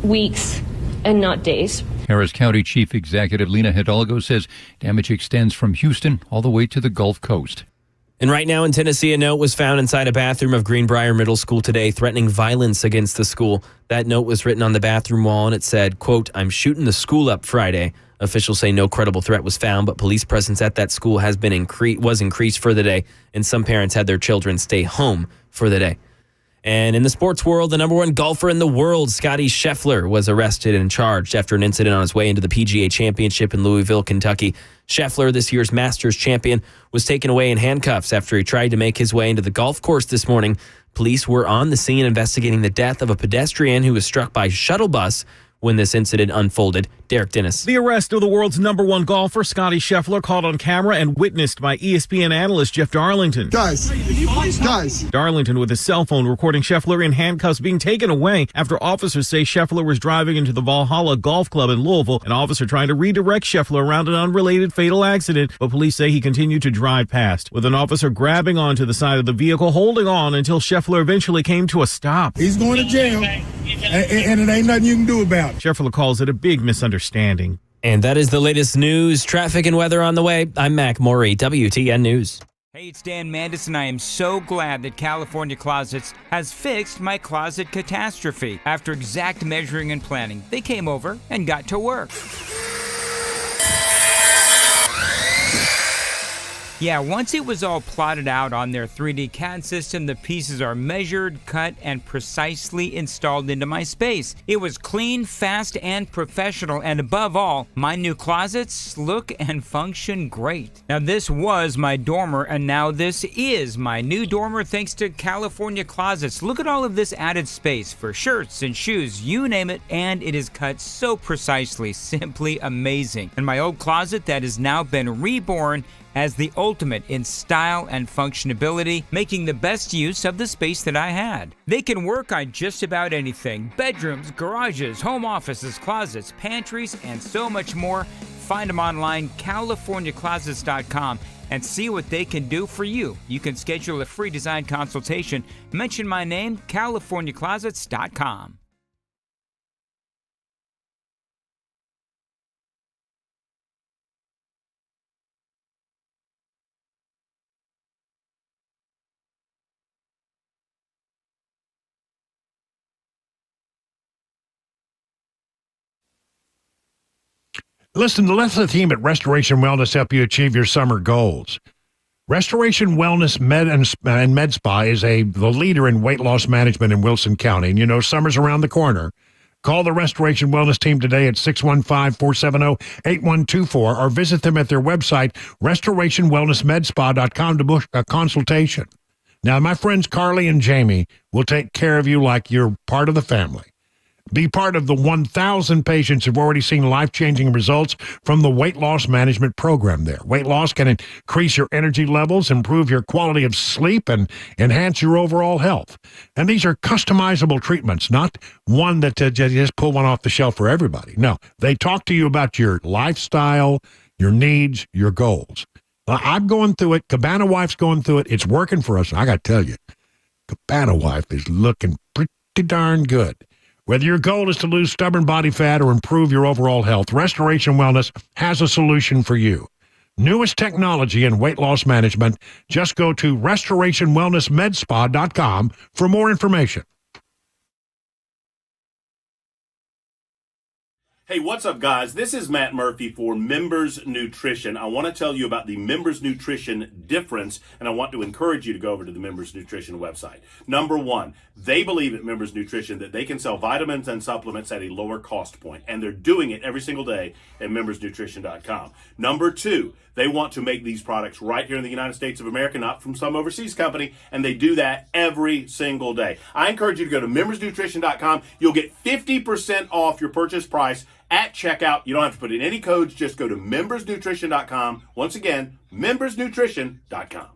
weeks and not days. Harris County Chief Executive Lena Hidalgo says damage extends from Houston all the way to the Gulf Coast. And right now in Tennessee, a note was found inside a bathroom of Greenbrier Middle School today threatening violence against the school. That note was written on the bathroom wall, and it said, quote, "I'm shooting the school up Friday." Officials say no credible threat was found, but police presence at that school has been increased for the day, and some parents had their children stay home for the day. And in the sports world, the number 1 golfer in the world, Scottie Scheffler, was arrested and charged after an incident on his way into the PGA Championship in Louisville, Kentucky. Scheffler, this year's Masters champion, was taken away in handcuffs after he tried to make his way into the golf course this morning. Police were on the scene investigating the death of a pedestrian who was struck by a shuttle bus when this incident unfolded. Derek Dennis. The arrest of the world's #1 golfer, Scottie Scheffler, caught on camera and witnessed by ESPN analyst Jeff Darlington. Guys. Darlington with his cell phone recording Scheffler in handcuffs being taken away after officers say Scheffler was driving into the Valhalla Golf Club in Louisville. An officer trying to redirect Scheffler around an unrelated fatal accident, but police say he continued to drive past, with an officer grabbing onto the side of the vehicle, holding on until Scheffler eventually came to a stop. He's going to jail, and it ain't nothing you can do about it. Scheffler calls it a big misunderstanding. And that is the latest news, traffic, and weather on the way. I'm Mac Morey, WTN News. Hey, it's Dan Mandis, and I am so glad that California Closets has fixed my closet catastrophe. After exact measuring and planning, they came over and got to work. Yeah, once it was all plotted out on their 3D CAD system, the pieces are measured, cut, and precisely installed into my space. It was clean, fast, and professional, and above all, my new closets look and function great. Now, this was my dormer, and now this is my new dormer thanks to California Closets. Look at all of this added space for shirts and shoes, you name it, and it is cut so precisely, simply amazing. And my old closet that has now been reborn as the ultimate in style and functionability, making the best use of the space that I had. They can work on just about anything: bedrooms, garages, home offices, closets, pantries, and so much more. Find them online, CaliforniaClosets.com, and see what they can do for you. You can schedule a free design consultation. Mention my name, CaliforniaClosets.com. Listen, let the team at Restoration Wellness help you achieve your summer goals. Restoration Wellness Med Spa is the leader in weight loss management in Wilson County. And you know, summer's around the corner. Call the Restoration Wellness team today at 615-470-8124 or visit them at their website, restorationwellnessmedspa.com, to book a consultation. Now, my friends Carly and Jamie will take care of you like you're part of the family. Be part of the 1,000 patients who've already seen life-changing results from the weight loss management program there. Weight loss can increase your energy levels, improve your quality of sleep, and enhance your overall health. And these are customizable treatments, not one that just pull one off the shelf for everybody. No, they talk to you about your lifestyle, your needs, your goals. I'm going through it. Cabana Wife's going through it. It's working for us. I got to tell you, Cabana Wife is looking pretty darn good. Whether your goal is to lose stubborn body fat or improve your overall health, Restoration Wellness has a solution for you. Newest technology in weight loss management. Just go to restorationwellnessmedspa.com for more information. Hey, what's up, guys? This is Matt Murphy for Members Nutrition. I want to tell you about the Members Nutrition difference, and I want to encourage you to go over to the Members Nutrition website. Number one, they believe at Members Nutrition that they can sell vitamins and supplements at a lower cost point, and they're doing it every single day at membersnutrition.com. Number two, they want to make these products right here in the United States of America, not from some overseas company, and they do that every single day. I encourage you to go to membersnutrition.com. You'll get 50% off your purchase price at checkout. You don't have to put in any codes. Just go to membersnutrition.com. Once again, membersnutrition.com.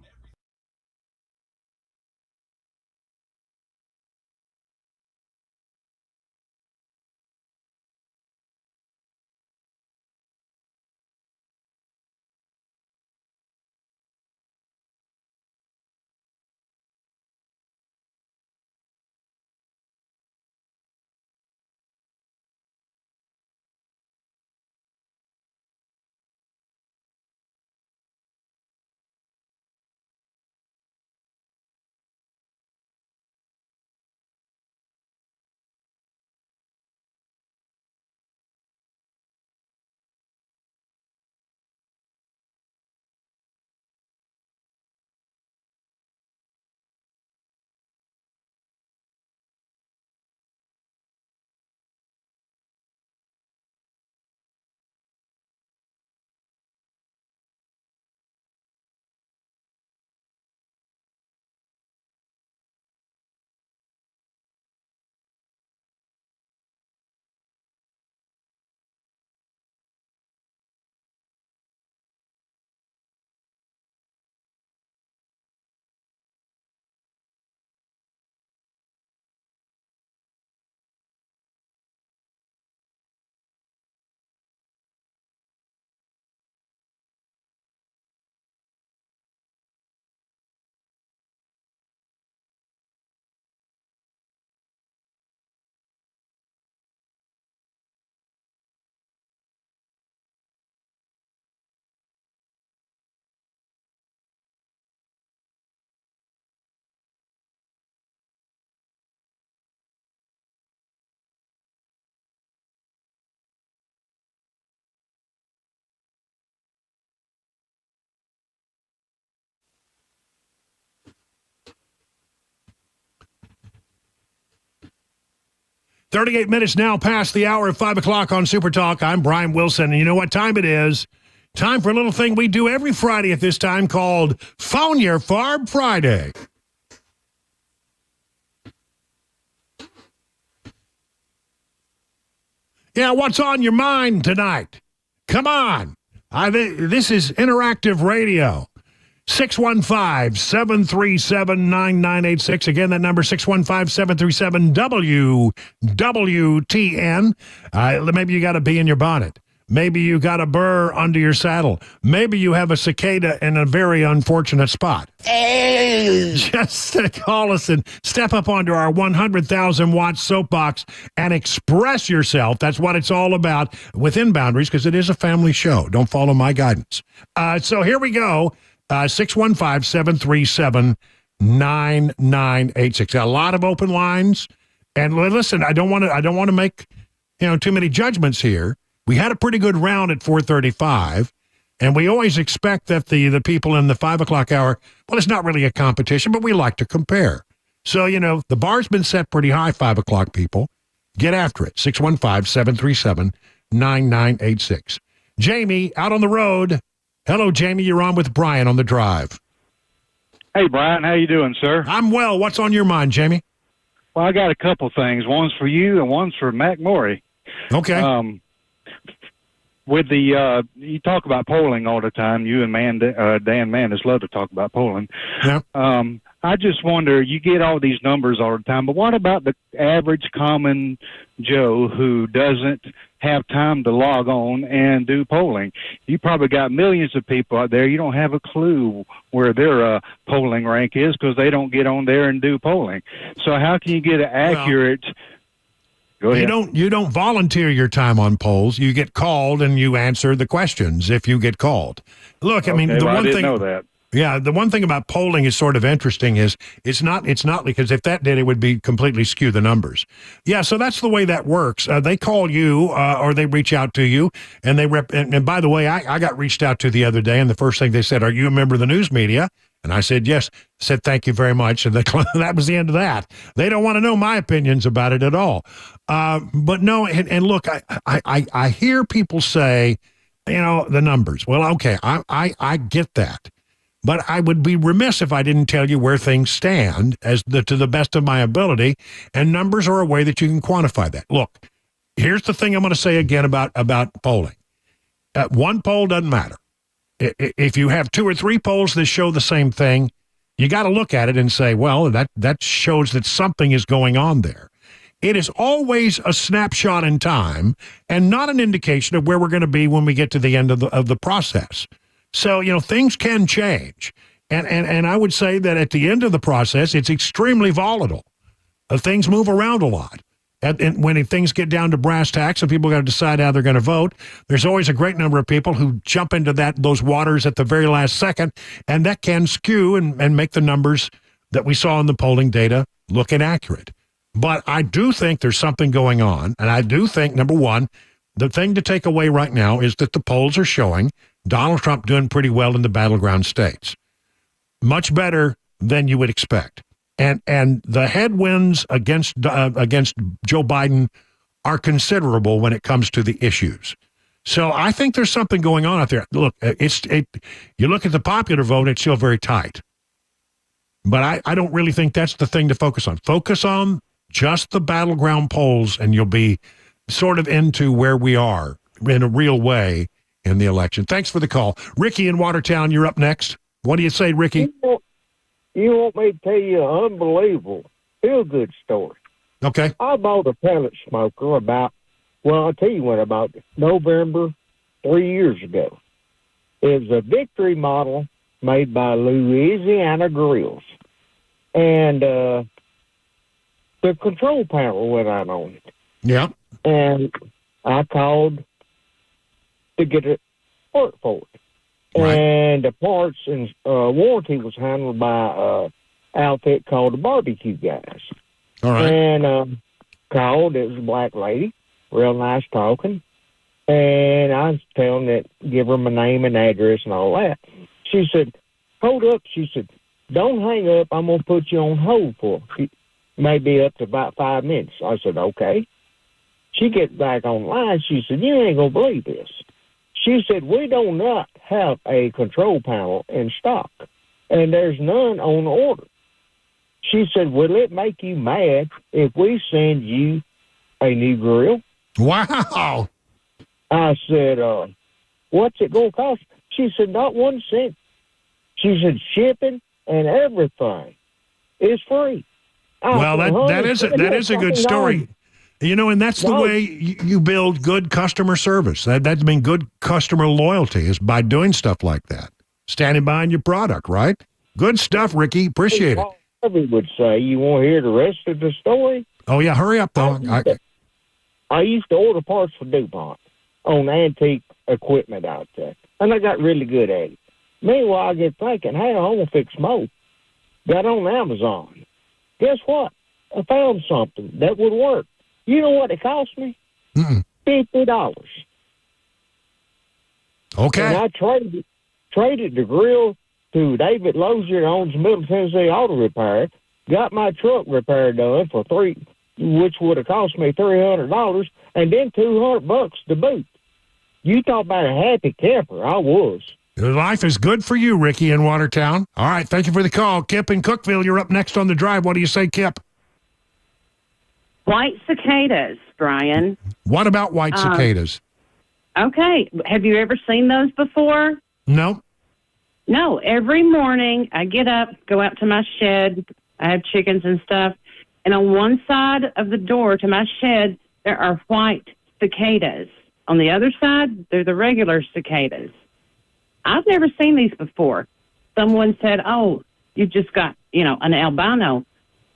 38 minutes now past the hour of 5 o'clock on Super Talk. I'm Brian Wilson, and you know what time it is? Time for a little thing we do every Friday at this time called Phone URFARB Friday. Yeah, what's on your mind tonight? Come on. This is interactive radio. 615-737-9986. Again, that number 615-737-WWTN. Maybe you got a bee in your bonnet. Maybe you got a burr under your saddle. Maybe you have a cicada in a very unfortunate spot. Just call us and step up onto our 100,000-watt soapbox and express yourself. That's what it's all about, within boundaries, because it is a family show. Don't follow my guidance. So here we go. 615-737-9986. A lot of open lines. And listen, I don't want to make too many judgments here. We had a pretty good round at 435, and we always expect that the people in the 5 o'clock hour, well, it's not really a competition, but we like to compare. So, the bar's been set pretty high, 5 o'clock people. Get after it. 615-737-9986. Jamie, out on the road. Hello, Jamie. You're on with Brian on the drive. Hey, Brian. How you doing, sir? I'm well. What's on your mind, Jamie? Well, I got a couple things. One's for you and one's for Mac Morey. Okay. With the you talk about polling all the time. You and Dan Mandis love to talk about polling. Yeah. I just wonder, you get all these numbers all the time, but what about the average common Joe who doesn't have time to log on and do polling? You probably got millions of people out there. You don't have a clue where their polling rank is because they don't get on there and do polling. So how can you get an accurate... Go ahead. You don't volunteer your time on polls. You get called and you answer the questions if you get called. Look, I mean, I didn't know that. Yeah, the one thing about polling is sort of interesting is it's not because if that did, it would be completely skew the numbers. Yeah, so that's the way that works. They call you or they reach out to you, and and by the way, I got reached out to the other day, and the first thing they said, "Are you a member of the news media?" And I said, yes. I said, thank you very much. And that was the end of that. They don't want to know my opinions about it at all. But no, and look, I hear people say, the numbers. Well, okay, I get that. But I would be remiss if I didn't tell you where things stand to the best of my ability. And numbers are a way that you can quantify that. Look, here's the thing I'm going to say again about polling. One poll doesn't matter. If you have 2 or 3 polls that show the same thing, you got to look at it and say, well, that shows that something is going on there. It is always a snapshot in time and not an indication of where we're going to be when we get to the end of the process. So, things can change. And I would say that at the end of the process, it's extremely volatile. Things move around a lot. And when things get down to brass tacks and people got to decide how they're going to vote, there's always a great number of people who jump into those waters at the very last second, and that can skew and make the numbers that we saw in the polling data look inaccurate. But I do think there's something going on, and I do think, number one, the thing to take away right now is that the polls are showing Donald Trump doing pretty well in the battleground states. Much better than you would expect. And the headwinds against Joe Biden are considerable when it comes to the issues. So I think there's something going on out there. Look, you look at the popular vote, it's still very tight. But I don't really think that's the thing to focus on. Focus on just the battleground polls, and you'll be sort of into where we are in a real way in the election. Thanks for the call. Ricky in Watertown, you're up next. What do you say, Ricky? You want me to tell you an unbelievable feel-good story? Okay. I bought a pellet smoker I'll tell you what, about November 3 years ago. It was a Victory model made by Louisiana Grills. And the control panel went out on it. Yeah. And I called to get a part for it. Right. And the parts and warranty was handled by an outfit called the Barbecue Guys. All right. And called. It was a black lady, real nice talking. And I was telling that, give her my name and address and all that. She said, hold up. She said, don't hang up. I'm going to put you on hold for maybe up to about 5 minutes. I said, okay. She gets back online. She said, you ain't going to believe this. She said, we do not have a control panel in stock, and there's none on order. She said, will it make you mad if we send you a new grill? Wow. I said, what's it going to cost? She said, not 1 cent. She said, shipping and everything is free. Well, that is a good story. You know, and that's the way you build good customer service. That's been good customer loyalty, is by doing stuff like that. Standing behind your product, right? Good stuff, Ricky. Appreciate it. Harvey would say, you want to hear the rest of the story? Oh, yeah. Hurry up, though. I used to order parts for DuPont on antique equipment out there, and I got really good at it. Meanwhile, I get thinking, hey, I want to fix smoke. Got on Amazon. Guess what? I found something that would work. You know what it cost me? $50. Okay. And I traded the grill to David Lozier, owns Middle Tennessee Auto Repair. Got my truck repair done for which would have cost me $300, and then $200 to boot. You talk about a happy camper. I was. Life is good for you, Ricky, in Watertown. All right, thank you for the call. Kip in Cookeville, you're up next on the drive. What do you say, Kip? White cicadas, Brian. What about white cicadas? Okay. Have you ever seen those before? No. No. Every morning I get up, go out to my shed. I have chickens and stuff. And on one side of the door to my shed, there are white cicadas. On the other side, they're the regular cicadas. I've never seen these before. Someone said, oh, you just got, an albino.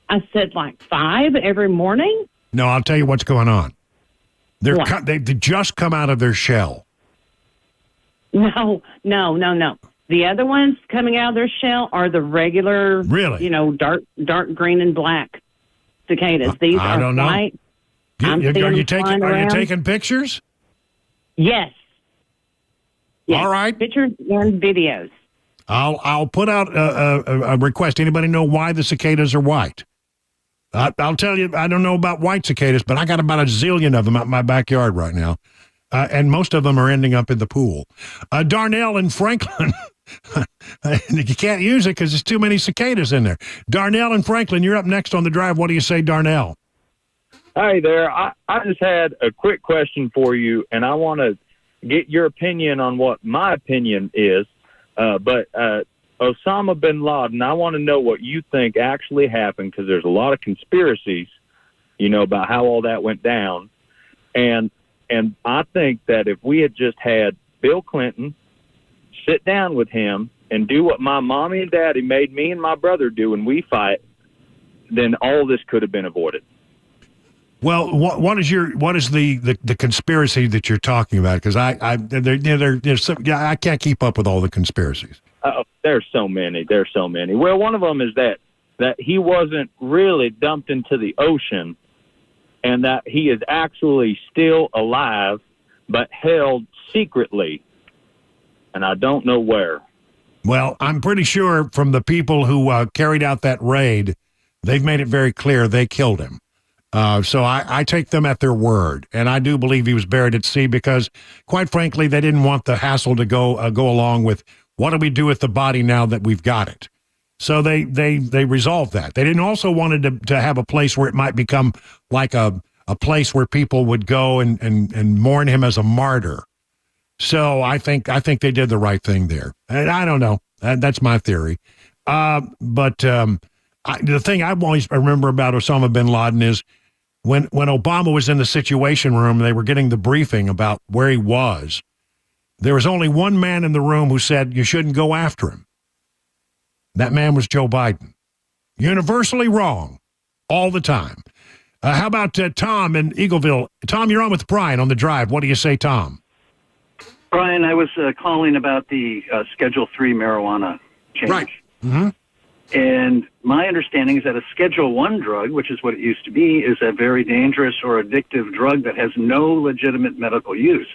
I said, like 5 every morning? No, I'll tell you what's going on. They just come out of their shell. No. The other ones coming out of their shell are the regular, really, dark green and black cicadas. These I are don't know. white. Are you taking pictures? Yes. All right. Pictures and videos. I'll put out a request. Anybody know why the cicadas are white? I'll tell you, I don't know about white cicadas, but I got about a zillion of them out in my backyard right now. And most of them are ending up in the pool. Darnell in Franklin, you can't use it because there's too many cicadas in there. Darnell in Franklin, you're up next on the drive. What do you say, Darnell? Hey there. I just had a quick question for you, and I want to get your opinion on what my opinion is. But Osama bin Laden, I want to know what you think actually happened, because there's a lot of conspiracies, about how all that went down. And I think that if we had just had Bill Clinton sit down with him and do what my mommy and daddy made me and my brother do when we fight, then all this could have been avoided. Well, what is the conspiracy that you're talking about? Because I can't keep up with all the conspiracies. There's so many. Well, one of them is that he wasn't really dumped into the ocean, and that he is actually still alive, but held secretly, and I don't know where. Well, I'm pretty sure from the people who carried out that raid, they've made it very clear they killed him. So I take them at their word, and I do believe he was buried at sea because, quite frankly, they didn't want the hassle to go along with what do we do with the body now that we've got it. So they resolved that. They didn't also wanted to have a place where it might become like a place where people would go and mourn him as a martyr. So I think they did the right thing there. And I don't know. That's my theory. But the thing I always remember about Osama bin Laden is when Obama was in the Situation Room, they were getting the briefing about where he was. There was only one man in the room who said you shouldn't go after him. That man was Joe Biden. Universally wrong all the time. How about Tom in Eagleville? Tom, you're on with Brian on the drive. What do you say, Tom? Brian, I was calling about the Schedule 3 marijuana change. Right. Mm-hmm. And my understanding is that a Schedule 1 drug, which is what it used to be, is a very dangerous or addictive drug that has no legitimate medical use.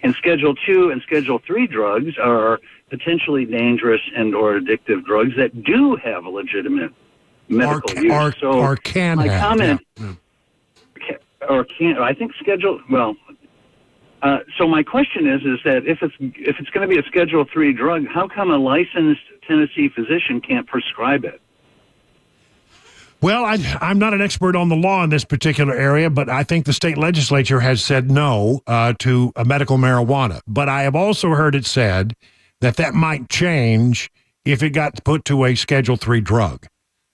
And Schedule 2 and Schedule 3 drugs are potentially dangerous and or addictive drugs that do have a legitimate medical use. Or can my have. comment, yeah. or can't. I think schedule. Well, so my question is that if it's going to be a Schedule III drug, how come a licensed Tennessee physician can't prescribe it? Well, I'm not an expert on the law in this particular area, but I think the state legislature has said no to medical marijuana. But I have also heard it said that might change if it got put to a Schedule III drug.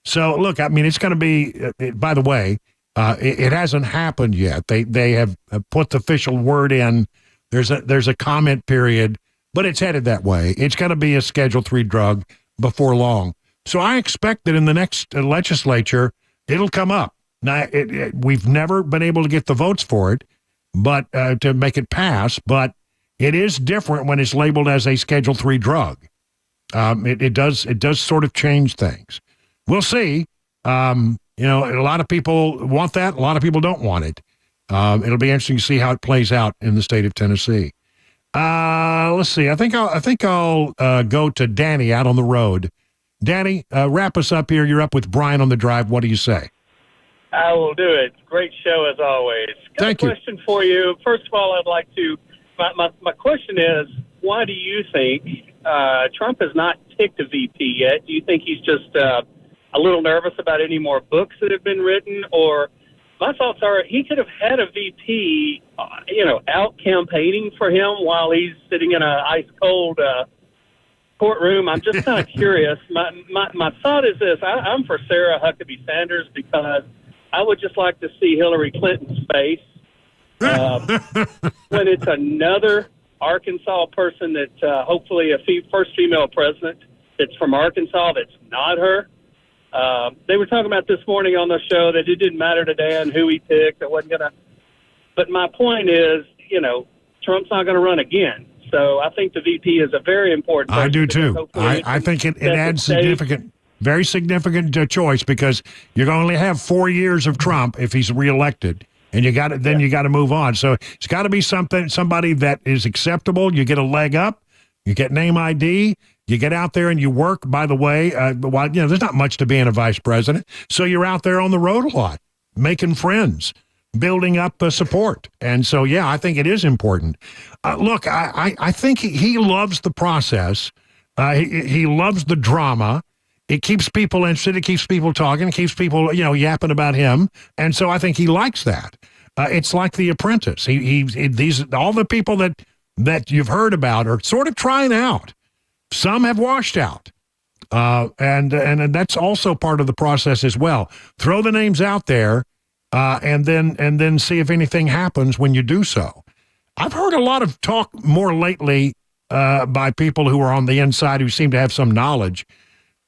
So, look, I mean, it's going to be, by the way, it hasn't happened yet. They have put the official word in. There's a comment period, but it's headed that way. It's going to be a Schedule III drug before long. So I expect that in the next legislature, it'll come up. Now, we've never been able to get the votes for it, but to make it pass. But it is different when it's labeled as a Schedule III drug. It does sort of change things. We'll see. A lot of people want that. A lot of people don't want it. It'll be interesting to see how it plays out in the state of Tennessee. Let's see. I think I'll go to Danny out on the road. Danny, wrap us up here. You're up with Brian on the drive. What do you say? I will do it. Great show as always. Thank you. Question for you. First of all, I'd like to. My question is, why do you think Trump has not picked a VP yet? Do you think he's just a little nervous about any more books that have been written? Or my thoughts are he could have had a VP, out campaigning for him while he's sitting in a ice cold courtroom. I'm just kind of curious. My thought is this: I'm for Sarah Huckabee Sanders because I would just like to see Hillary Clinton's face when it's another Arkansas person that hopefully first female president that's from Arkansas that's not her. They were talking about this morning on the show that it didn't matter to Dan who he picked. It wasn't gonna. But my point is, Trump's not going to run again. So I think the VP is a very important person. I do too. I think it adds very significant choice because you're going to only have 4 years of Trump if he's reelected, and you got to move on. So it's got to be somebody that is acceptable. You get a leg up, you get name ID, you get out there and you work. By the way, there's not much to being a vice president, so you're out there on the road a lot, making friends, building up support. And so, I think it is important. Look, I think he loves the process. He loves the drama. It keeps people interested. It keeps people talking. It keeps people, yapping about him. And so I think he likes that. It's like The Apprentice. All the people that you've heard about are sort of trying out. Some have washed out. And that's also part of the process as well. Throw the names out there. And then see if anything happens when you do so. I've heard a lot of talk more lately by people who are on the inside who seem to have some knowledge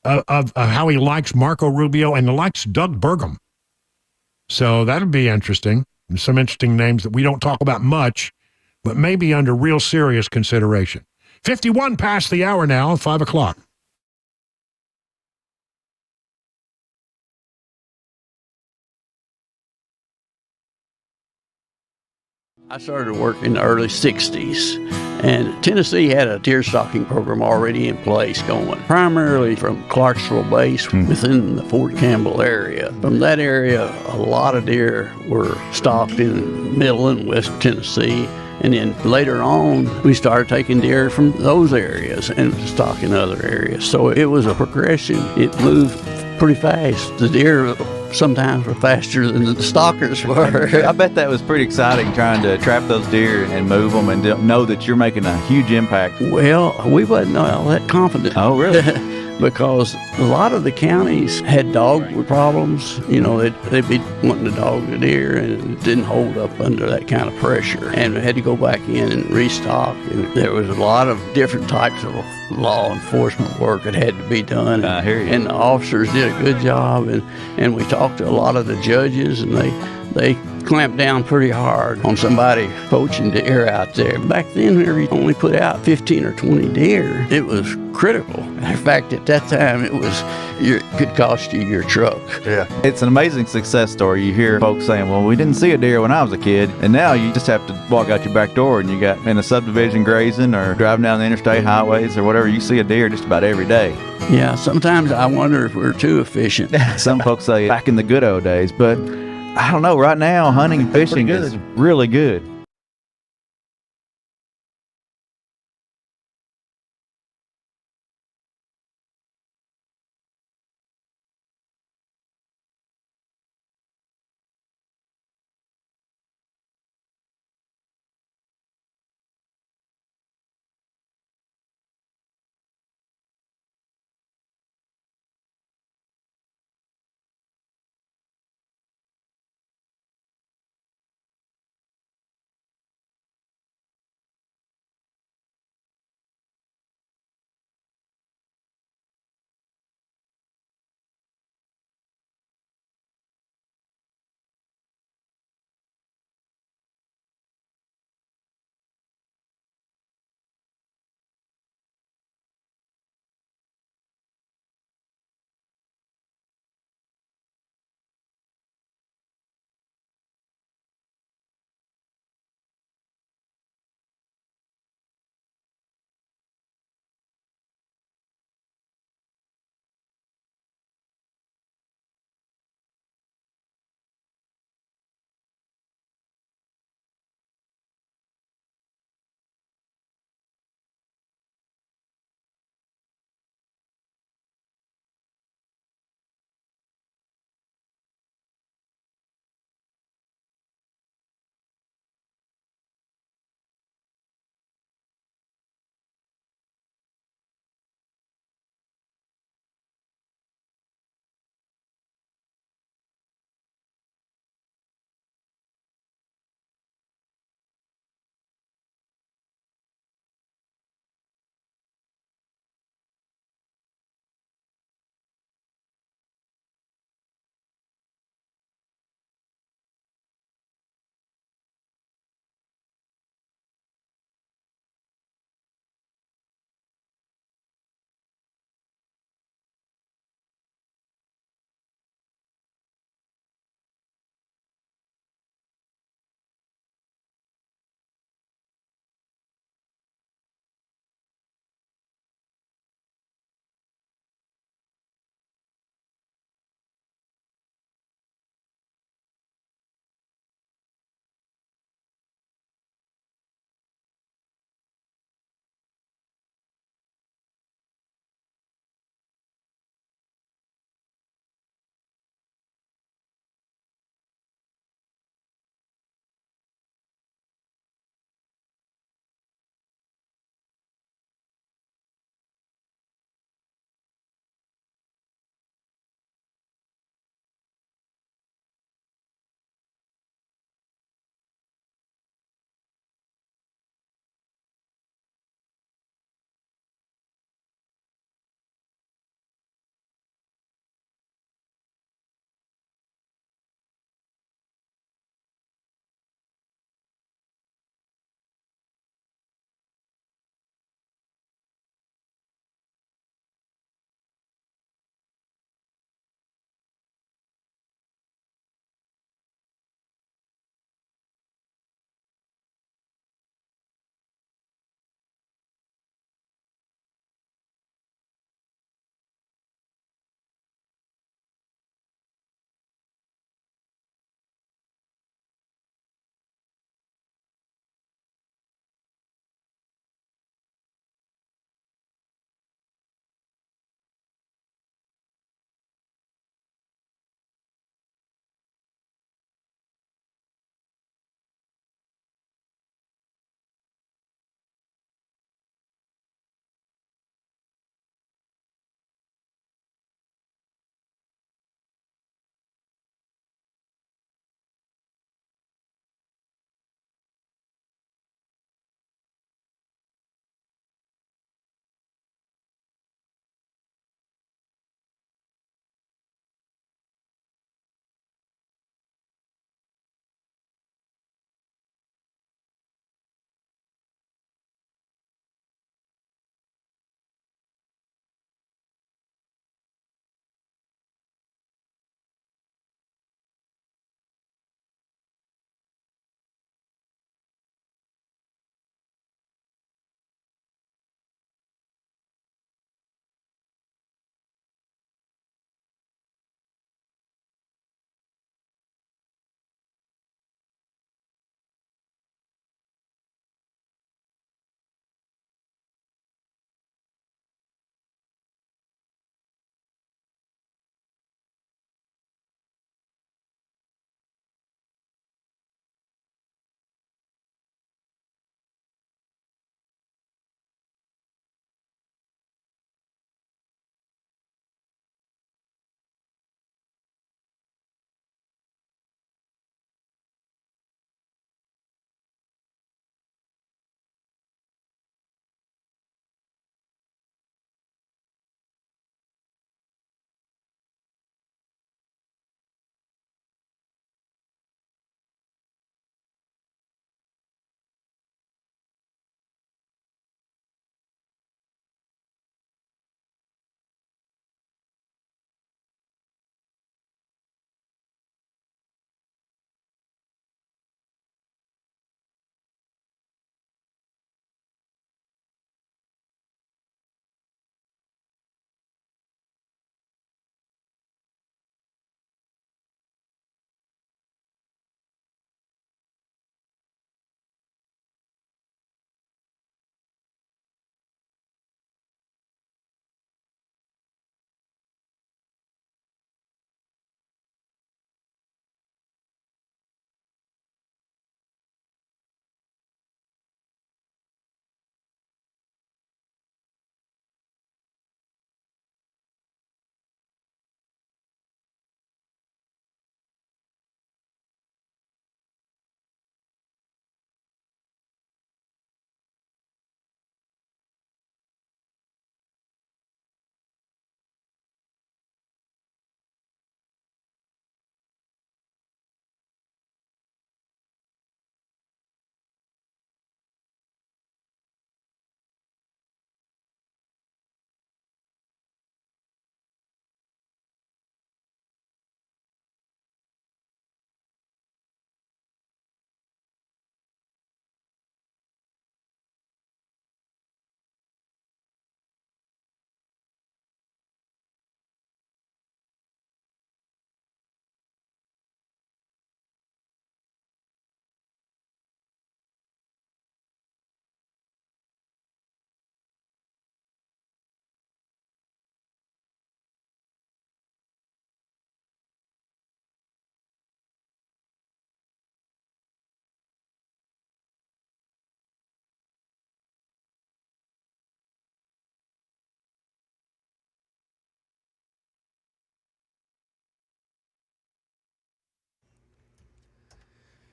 of how he likes Marco Rubio and likes Doug Burgum. So that'll be interesting. Some interesting names that we don't talk about much, but maybe under real serious consideration. 51 past the hour now, 5 o'clock. I started work in the early 60s, and Tennessee had a deer stalking program already in place going, primarily from Clarksville Base within the Fort Campbell area. From that area, a lot of deer were stalked in Middle and West Tennessee, and then later on, we started taking deer from those areas and stalking other areas. So it was a progression. It moved pretty fast. The deer sometimes were faster than the stalkers were. I bet that was pretty exciting trying to trap those deer and move them and know that you're making a huge impact. Well, we wasn't all that confident. Oh, really? Because a lot of the counties had dog problems. They'd be wanting to dog the deer, and it didn't hold up under that kind of pressure. And we had to go back in and restock. And there was a lot of different types of law enforcement work that had to be done. I hear you. And the officers did a good job. And we talked to a lot of the judges, and they clamped down pretty hard on somebody poaching deer out there. Back then, we only put out 15 or 20 deer. It was critical. In fact, at that time, it could cost you your truck. Yeah. It's an amazing success story. You hear folks saying, well, we didn't see a deer when I was a kid, and now you just have to walk out your back door and you got in a subdivision grazing or driving down the interstate highways or whatever, you see a deer just about every day. Yeah, sometimes I wonder if we're too efficient. Some folks say back in the good old days, but I don't know. Right now, hunting and fishing is really good.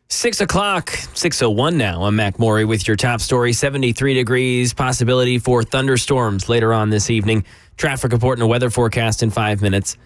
6 o'clock, 6:01 now. I'm Mac Morey with your top story. 73 degrees, possibility for thunderstorms later on this evening. Traffic report and a weather forecast in 5 minutes.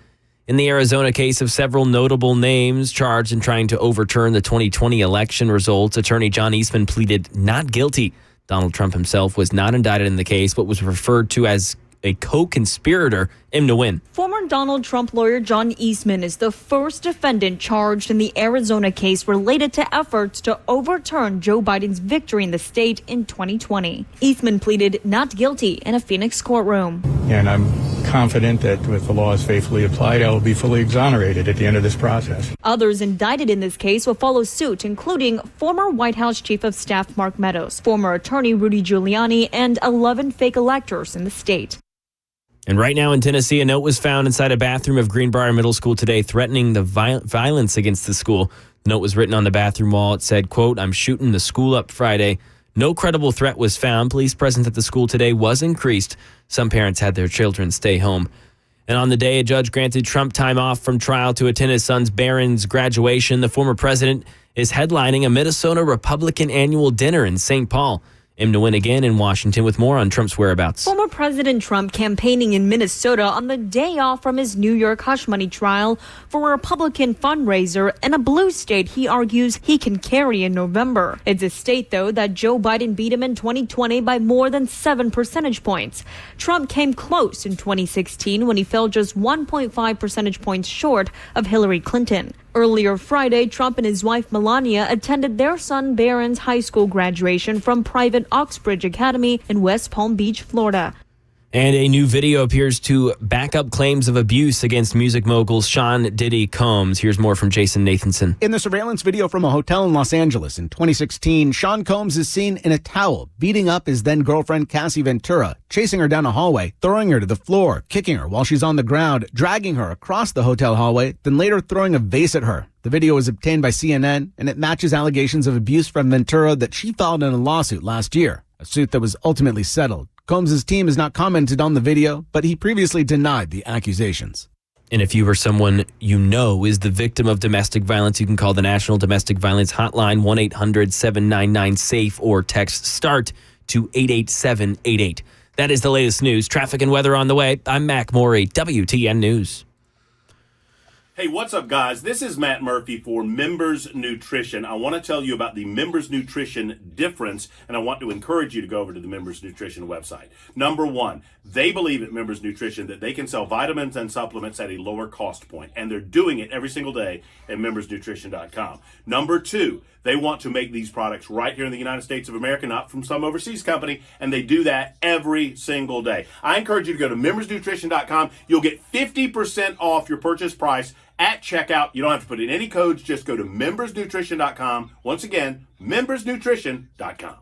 In the Arizona case of several notable names charged in trying to overturn the 2020 election results, attorney John Eastman pleaded not guilty. Donald Trump himself was not indicted in the case, but was referred to as a co-conspirator. Imna Win. Former Donald Trump lawyer John Eastman is the first defendant charged in the Arizona case related to efforts to overturn Joe Biden's victory in the state in 2020. Eastman pleaded not guilty in a Phoenix courtroom. And I'm confident that if the law is faithfully applied, I will be fully exonerated at the end of this process. Others indicted in this case will follow suit, including former White House Chief of Staff Mark Meadows, former attorney Rudy Giuliani, and 11 fake electors in the state. And right now in Tennessee, a note was found inside a bathroom of Greenbrier Middle School today threatening the violence against the school. The note was written on the bathroom wall. It said, quote, "I'm shooting the school up Friday." No credible threat was found. Police presence at the school today was increased. Some parents had their children stay home. And on the day, a judge granted Trump time off from trial to attend his son's Barron's graduation. The former president is headlining a Minnesota Republican annual dinner in St. Paul. Imna Win again in Washington with more on Trump's whereabouts. Former President Trump campaigning in Minnesota on the day off from his New York hush money trial for a Republican fundraiser in a blue state he argues he can carry in November. It's a state, though, that Joe Biden beat him in 2020 by more than 7 percentage points. Trump came close in 2016 when he fell just 1.5 percentage points short of Hillary Clinton. Earlier Friday, Trump and his wife Melania attended their son Barron's high school graduation from private Oxbridge Academy in West Palm Beach, Florida. And a new video appears to back up claims of abuse against music mogul Sean Diddy Combs. Here's more from Jason Nathanson. In the surveillance video from a hotel in Los Angeles in 2016, Sean Combs is seen in a towel, beating up his then-girlfriend Cassie Ventura, chasing her down a hallway, throwing her to the floor, kicking her while she's on the ground, dragging her across the hotel hallway, then later throwing a vase at her. The video was obtained by CNN, and it matches allegations of abuse from Ventura that she filed in a lawsuit last year, a suit that was ultimately settled. Combs' team has not commented on the video, but he previously denied the accusations. And if you or someone you know is the victim of domestic violence, you can call the National Domestic Violence Hotline, 1-800-799-SAFE, or text START to 88788. That is the latest news. Traffic and weather on the way. I'm Mac Morey, WTN News. Hey, what's up, guys? This is Matt Murphy for Members Nutrition. I want to tell you about the Members Nutrition difference, and I want to encourage you to go over to the Members Nutrition website. Number one, they believe at Members Nutrition that they can sell vitamins and supplements at a lower cost point, and they're doing it every single day at membersnutrition.com. Number two, they want to make these products right here in the United States of America, not from some overseas company, and they do that every single day. I encourage you to go to membersnutrition.com. You'll get 50% off your purchase price at checkout. You don't have to put in any codes. Just go to membersnutrition.com. Once again, membersnutrition.com.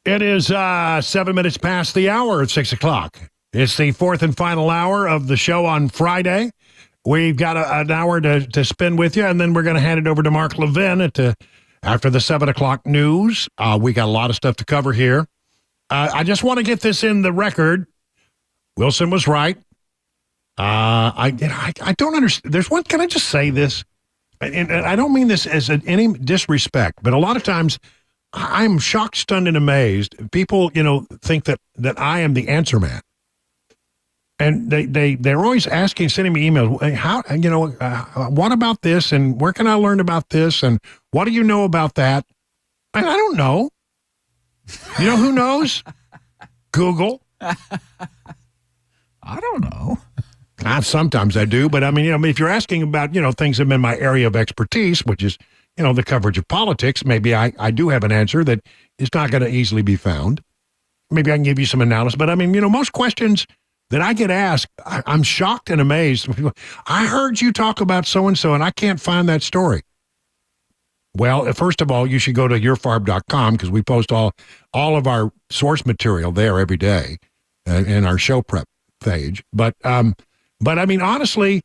It is 7 minutes past the hour at 6 o'clock. It's the fourth and final hour of the show on Friday. We've got an hour to spend with you, and then we're going to hand it over to Mark Levin after the 7 o'clock news. We got a lot of stuff to cover here. I just want to get this in the record. Wilson was right. I don't understand. There's one. Can I just say this? And I don't mean this as any disrespect, but a lot of times I'm shocked, stunned, and amazed. People, think that I am the answer man. And they're always sending me emails. How, what about this? And where can I learn about this? And what do you know about that? And I don't know. You know who knows? Google. I don't know. Sometimes I do, but if you're asking about, things that are in my area of expertise, which is, the coverage of politics, maybe I do have an answer that is not going to easily be found. Maybe I can give you some analysis, but most questions that I get asked, I'm shocked and amazed. I heard you talk about so-and-so, and I can't find that story. Well, first of all, you should go to URFARB.com because we post all of our source material there every day in our show prep page. But honestly,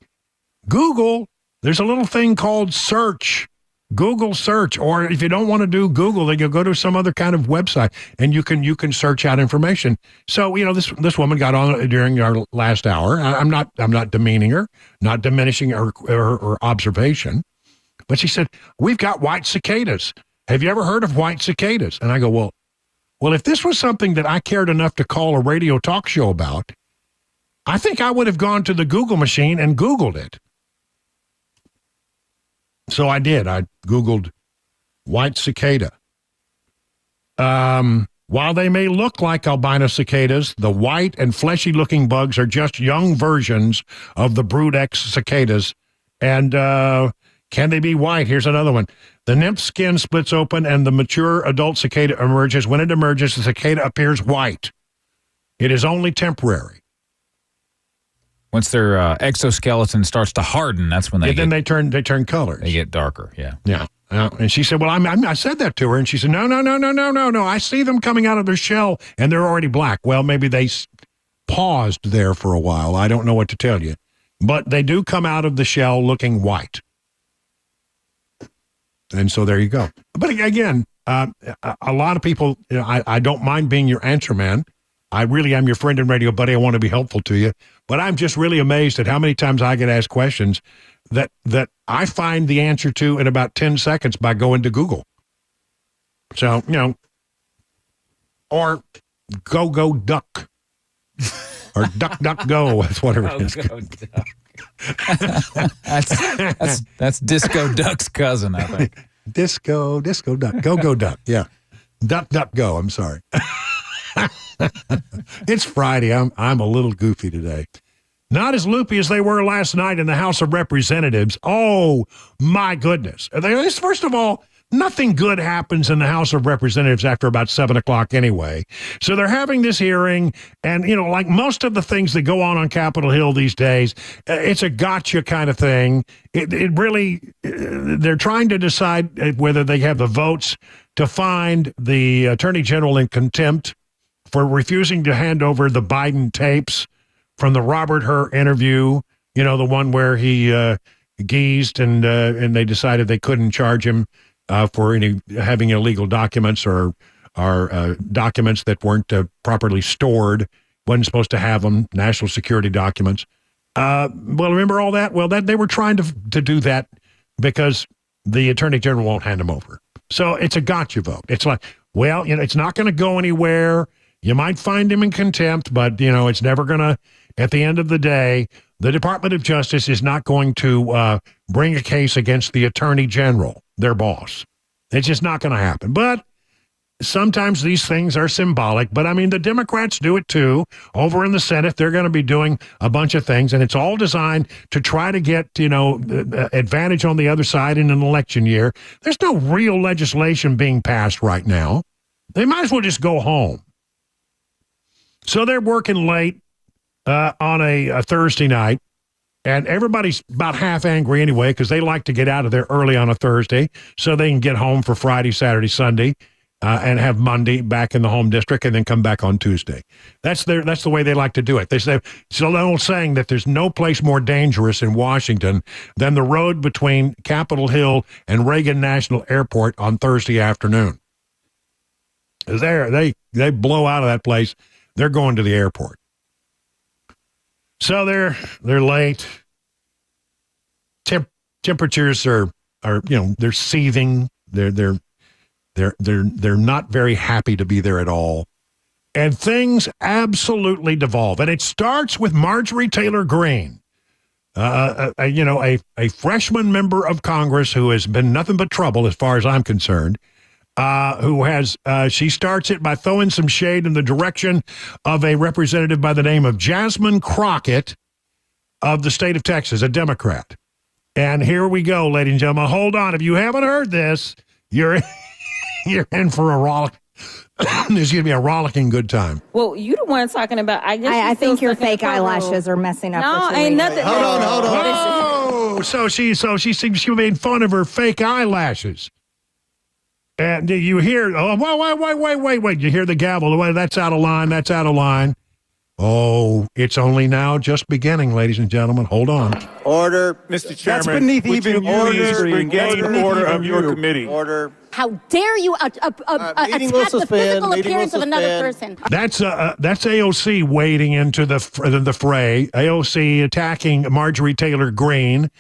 Google, there's a little thing called search. Google search, or if you don't want to do Google, then you'll go to some other kind of website and you can search out information. So, this woman got on during our last hour. I'm not demeaning her, not diminishing her observation, but she said, we've got white cicadas. Have you ever heard of white cicadas? And I go, well, if this was something that I cared enough to call a radio talk show about, I think I would have gone to the Google machine and Googled it. So I did. I Googled white cicada. While they may look like albino cicadas, the white and fleshy-looking bugs are just young versions of the brood X cicadas. And can they be white? Here's another one. The nymph skin splits open and the mature adult cicada emerges. When it emerges, the cicada appears white. It is only temporary. Once their exoskeleton starts to harden, that's when they turn colors. They get darker. Yeah. Yeah. And she said, well, I said that to her, and she said, no. I see them coming out of their shell, and they're already black. Well, maybe they paused there for a while. I don't know what to tell you. But they do come out of the shell looking white. And so there you go. But again, a lot of people, I don't mind being your answer man. I really am your friend and radio buddy. I want to be helpful to you. But I'm just really amazed at how many times I get asked questions that I find the answer to in about 10 seconds by going to Google. So, or go duck. Or duck go. That's whatever it is. That's Disco Duck's cousin, I think. Disco duck. Go duck. Yeah. Duck go. I'm sorry. It's Friday. I'm a little goofy today. Not as loopy as they were last night in the House of Representatives. Oh, my goodness. First of all, nothing good happens in the House of Representatives after about 7 o'clock anyway. So they're having this hearing, and, like most of the things that go on Capitol Hill these days, it's a gotcha kind of thing. It really, they're trying to decide whether they have the votes to find the Attorney General in contempt for refusing to hand over the Biden tapes from the Robert Hur interview, the one where he geezed and they decided they couldn't charge him for having illegal documents or documents that weren't properly stored, wasn't supposed to have them, national security documents. Well, remember all that? Well, they were trying to do that because the Attorney General won't hand them over. So it's a gotcha vote. It's like, well, it's not going to go anywhere. You might find him in contempt, but, it's never going to, at the end of the day, the Department of Justice is not going to bring a case against the Attorney General, their boss. It's just not going to happen. But sometimes these things are symbolic. But, the Democrats do it, too. Over in the Senate, they're going to be doing a bunch of things, and it's all designed to try to get, advantage on the other side in an election year. There's no real legislation being passed right now. They might as well just go home. So they're working late on a Thursday night, and everybody's about half angry anyway because they like to get out of there early on a Thursday so they can get home for Friday, Saturday, Sunday. and have Monday back in the home district and then come back on Tuesday. That's the way they like to do it. They say, it's an old saying that there's no place more dangerous in Washington than the road between Capitol Hill and Reagan National Airport on Thursday afternoon. They blow out of that place. They're going to the airport. So they're late. Temperatures are they're seething. They're not very happy to be there at all. And things absolutely devolve. And it starts with Marjorie Taylor Greene, a freshman member of Congress who has been nothing but trouble as far as I'm concerned, she starts it by throwing some shade in the direction of a representative by the name of Jasmine Crockett of the state of Texas, a Democrat. And here we go, ladies and gentlemen. Hold on. If you haven't heard this, you're in for a rollick. There's going to be a rollicking good time. Well, you the one talking about. I think your fake eyelashes are messing up. No, ain't nothing. Hold on. Oh, so she made fun of her fake eyelashes. And you hear? Oh, wait! You hear the gavel? That's out of line. That's out of line. Oh, it's only now just beginning, ladies and gentlemen. Hold on. Order. Mr. Chairman, that's beneath even the order of your committee. Order. How dare you attack the physical appearance of another person? That's AOC wading into the fray. AOC attacking Marjorie Taylor Greene,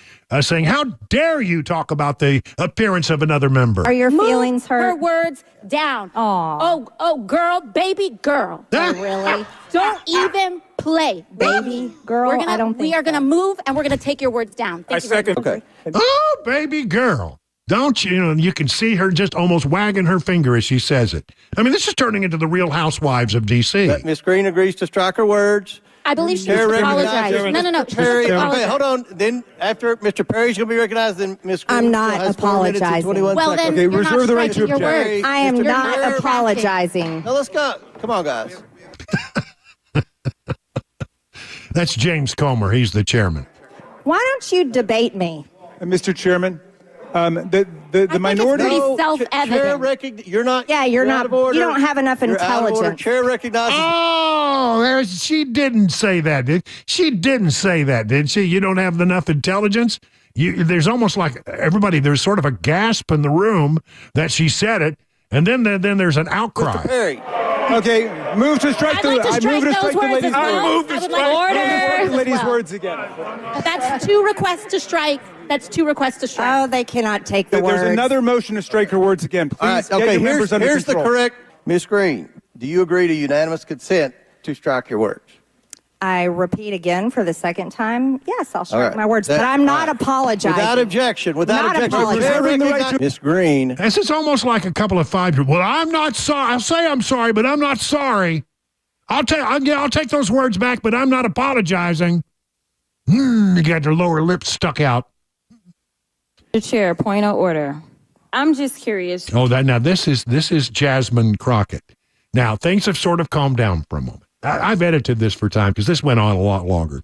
saying, "How dare you talk about the appearance of another member?" Are your feelings hurt? Her words down. Aww. Oh, girl, baby girl. Oh, really? Don't even play, baby girl. We are gonna move, and we're gonna take your words down. Thank you very much. Okay. Oh, baby girl. Don't you? You can see her just almost wagging her finger as she says it. I mean, this is turning into the Real Housewives of D.C. Ms. Greene agrees to strike her words. I believe she's apologized. No. Perry, okay, hold on. Then after Mr. Perry's going to be recognized, then Ms. Greene I'm not apologizing. Well, then you're reserve the right to object. I am not apologizing. Now let's go. Come on, guys. That's James Comer. He's the chairman. Why don't you debate me? Mr. Chairman, the minority. It's pretty self-evident. You're not. Yeah, you're not. Out of order. You don't have enough intelligence. Chair recognizes. Oh, she didn't say that, did she? Didn't say that, did she? You don't have enough intelligence. There's almost like everybody. There's sort of a gasp in the room that she said it, and then there's an outcry. Mr. Perry. Okay, move to strike the. I move to strike the lady's words. I move to strike the lady's words again. That's two requests to strike. Oh, they cannot take the words. There's another motion to strike her words again. Please get your members under here's control. The correct. Ms. Greene, do you agree to unanimous consent to strike your words? I repeat again for the second time. Yes, I'll strike my words, but I'm not apologizing. Without objection. Ms. Greene. This is almost like a couple of 5-year-olds. Well, I'm not sorry. I'll say I'm sorry, but I'm not sorry. I'll take those words back, but I'm not apologizing. You got their lower lip stuck out. Chair, point of order. I'm just curious. Oh, now this is Jasmine Crockett. Now things have sort of calmed down for a moment. I've edited this for time because this went on a lot longer.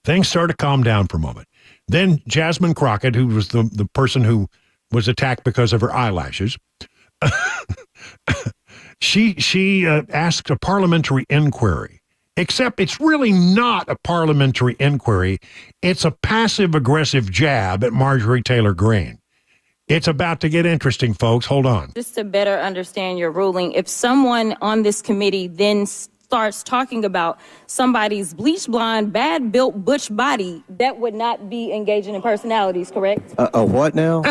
Things started to calm down for a moment. Then Jasmine Crockett, who was the person who was attacked because of her eyelashes, she asked a parliamentary inquiry. Except it's really not a parliamentary inquiry. It's a passive-aggressive jab at Marjorie Taylor Greene. It's about to get interesting, folks. Hold on. Just to better understand your ruling, if someone on this committee then starts talking about somebody's bleach blonde, bad-built butch body, that would not be engaging in personalities, correct? A what now?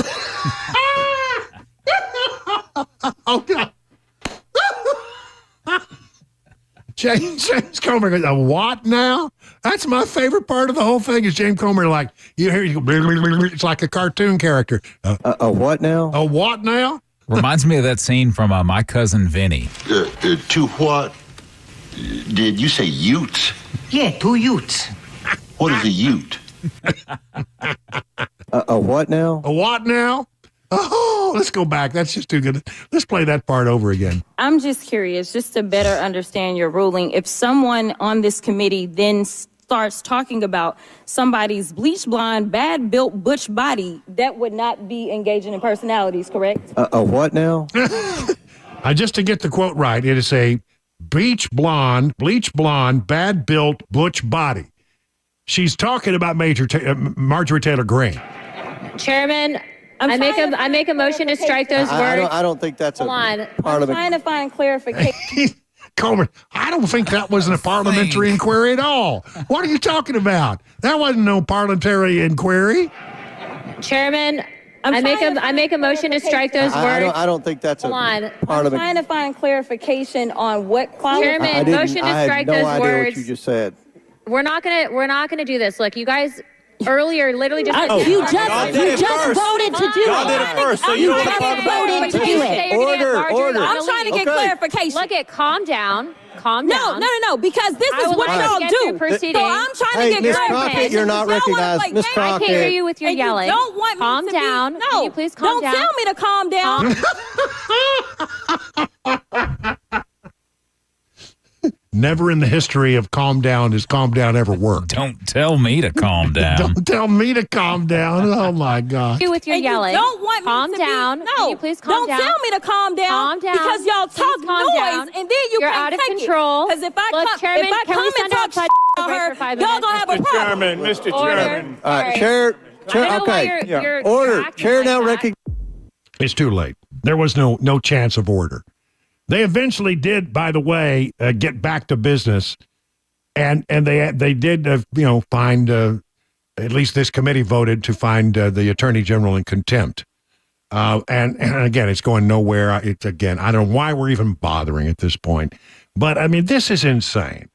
Oh, God. James Comer goes, a what now? That's my favorite part of the whole thing is James Comer, like, you hear, it's like a cartoon character. A what now? A what now? Reminds me of that scene from My Cousin Vinny. To what? Did you say utes? Yeah, 2 utes. What is a ute? A what now? A what now? Oh, let's go back. That's just too good. Let's play that part over again. I'm just curious, just to better understand your ruling. If someone on this committee then starts talking about somebody's bleach blonde, bad-built butch body, that would not be engaging in personalities, correct? A what now? Just to get the quote right, it is a bleach blonde, bad built, butch body. She's talking about Marjorie Taylor Greene. Chairman, I make a motion to strike those words. I don't think that's Hold on. part of I'm trying to find clarification. Coleman, I don't think that was a parliamentary inquiry at all. What are you talking about? That wasn't no parliamentary inquiry. Chairman, I make a motion to strike those words. I don't think that's Hold on. part of I'm trying to find clarification on what qualifies. Chairman, motion to strike those I had no idea words. what you just said. We're not gonna do this. Look, you guys earlier literally just You just voted to do it. Y'all did it first, so you don't have to voted to do it. Order. I'm trying to get clarification. Look at calm down. No, because this is what y'all do. So I'm trying to get Miss clarification. Crockett, you're not recognized. Miss Crockett. I can't hear you with your yelling. You don't want calm me to down. Be, Can you please calm down? Don't tell me to calm down. Never in the history of calm down has calm down ever worked. Don't tell me to calm down. Don't tell me to calm down. Oh, my God. You with your yelling. You don't want calm me to down. Be, Can you please calm down? Don't tell me to calm down. Calm down. Because y'all talk noise, and then You're out of control. Because if I Look, Chairman, can we send out talk her, y'all gonna have a problem. Mr. Chairman. All right, Chair. Okay. Order. Chair now recognizes. It's too late. There was no chance of order. They eventually did, by the way, get back to business, and they did, find, at least this committee voted to find the Attorney General in contempt. And again, it's going nowhere. I don't know why we're even bothering at this point. But, I mean, this is insane.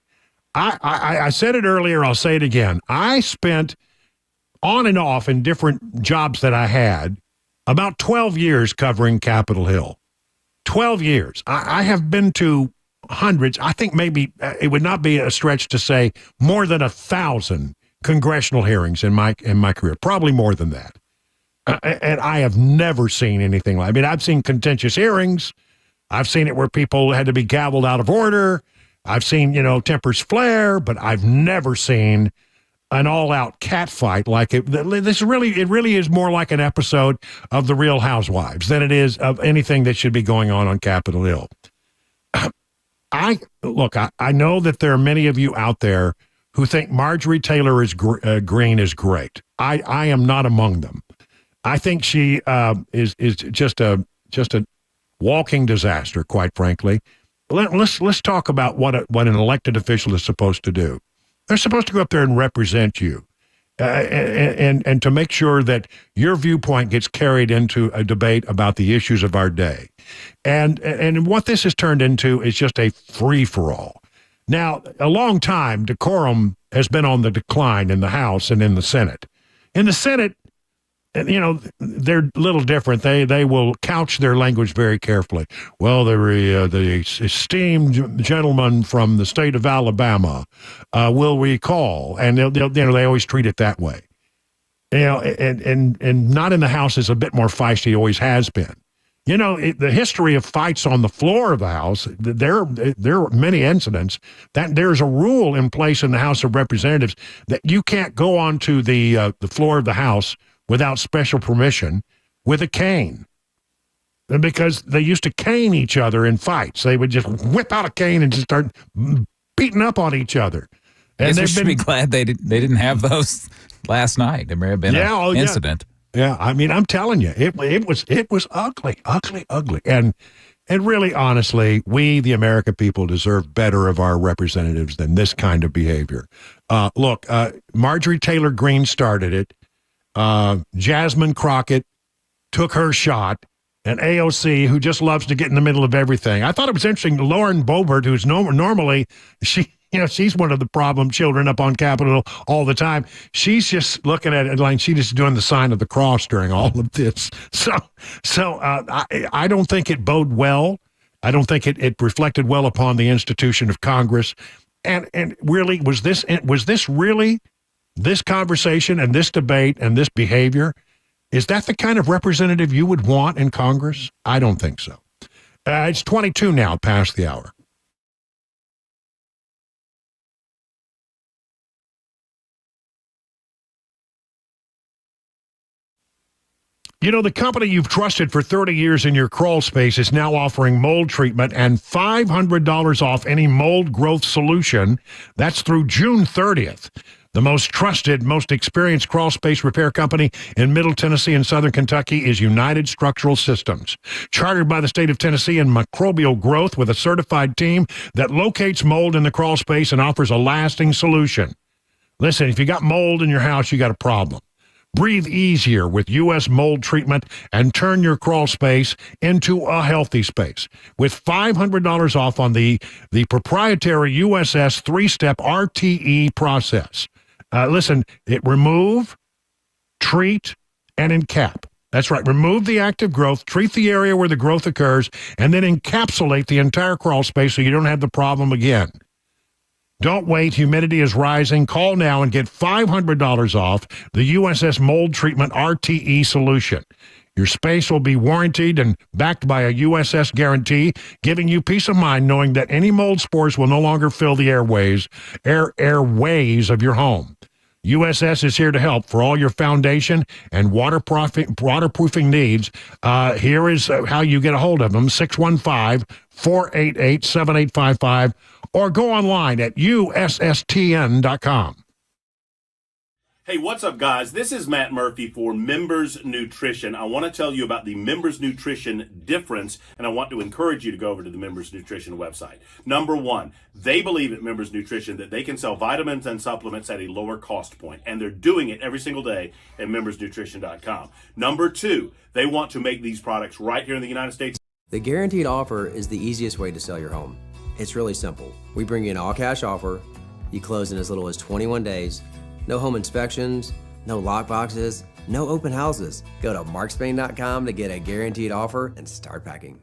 I said it earlier, I'll say it again. I spent on and off in different jobs that I had about 12 years covering Capitol Hill. 12 years. I have been to hundreds. I think maybe it would not be a stretch to say more than 1,000 congressional hearings in my career. Probably more than that. And I have never seen anything like. I mean, I've seen contentious hearings. I've seen it where people had to be gavelled out of order. I've seen tempers flare, but I've never seen an all-out cat fight like it. It really is more like an episode of The Real Housewives than it is of anything that should be going on Capitol Hill. I know that there are many of you out there who think Marjorie Taylor Greene is great. I am not among them. I think she is just a walking disaster, quite frankly. Let's talk about what an elected official is supposed to do. They're supposed to go up there and represent you, and to make sure that your viewpoint gets carried into a debate about the issues of our day. And what this has turned into is just a free-for-all. Now, a long time, decorum has been on the decline in the House and in the Senate. In the Senate, they're a little different. They will couch their language very carefully. Well, the esteemed gentleman from the state of Alabama will recall, and they always treat it that way. And not in the House is a bit more feisty. Always has been. The history of fights on the floor of the House. There are many incidents that there's a rule in place in the House of Representatives that you can't go onto the floor of the House without special permission with a cane. And because they used to cane each other in fights. They would just whip out a cane and just start beating up on each other. And they should be glad they didn't have those last night. There may have been an incident. Yeah, I mean, I'm telling you, it was ugly. And really, honestly, we, the American people, deserve better of our representatives than this kind of behavior. Look, Marjorie Taylor Greene started it. Jasmine Crockett took her shot, and AOC, who just loves to get in the middle of everything. I thought it was interesting. Lauren Boebert, who's normally she's one of the problem children up on Capitol Hill all the time. She's just looking at it like she's just doing the sign of the cross during all of this. So I don't think it bode well. I don't think it reflected well upon the institution of Congress. And really, was this really this conversation and this debate and this behavior? Is that the kind of representative you would want in Congress? I don't think so. It's 22 now, past the hour. You know, the company you've trusted for 30 years in your crawl space is now offering mold treatment and $500 off any mold growth solution. That's through June 30th. The most trusted, most experienced crawl space repair company in Middle Tennessee and Southern Kentucky is United Structural Systems. Chartered by the state of Tennessee in microbial growth with a certified team that locates mold in the crawl space and offers a lasting solution. Listen, if you got mold in your house, you got a problem. Breathe easier with U.S. mold treatment and turn your crawl space into a healthy space. With $500 off on the proprietary USS 3-step RTE process. Listen, remove, treat, and encap. That's right. Remove the active growth, treat the area where the growth occurs, and then encapsulate the entire crawl space so you don't have the problem again. Don't wait. Humidity is rising. Call now and get $500 off the USS Mold Treatment RTE solution. Your space will be warranted and backed by a USS guarantee, giving you peace of mind knowing that any mold spores will no longer fill the airways of your home. USS is here to help for all your foundation and waterproofing needs. Here is how you get a hold of them, 615-488-7855, or go online at ussTN.com. Hey, what's up, guys? This is Matt Murphy for Members Nutrition. I want to tell you about the Members Nutrition difference, and I want to encourage you to go over to the Members Nutrition website. Number one, they believe at Members Nutrition that they can sell vitamins and supplements at a lower cost point, and they're doing it every single day at membersnutrition.com. Number two, they want to make these products right here in the United States. The guaranteed offer is the easiest way to sell your home. It's really simple. We bring you an all-cash offer. You close in as little as 21 days. No home inspections, no lock boxes, no open houses. Go to markspain.com to get a guaranteed offer and start packing.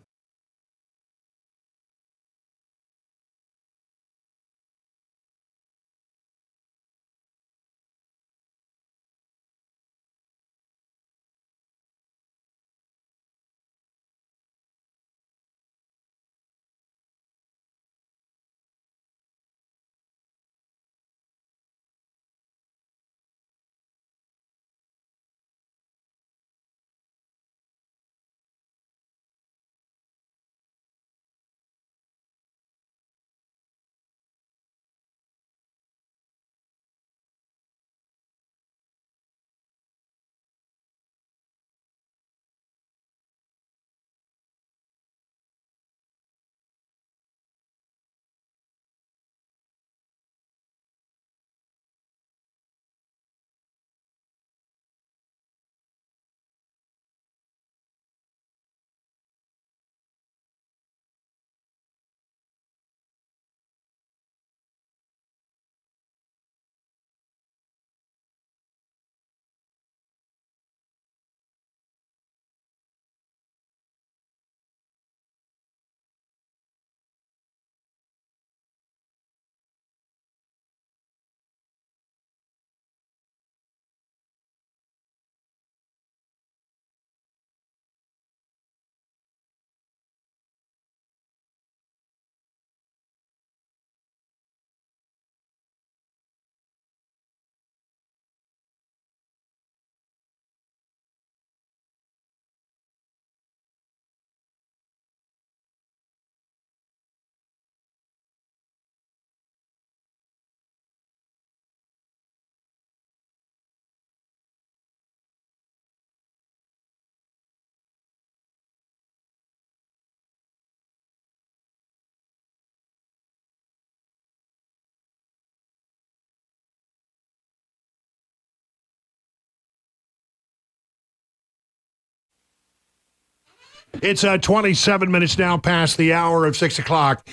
It's 27 minutes now past the hour of 6 o'clock.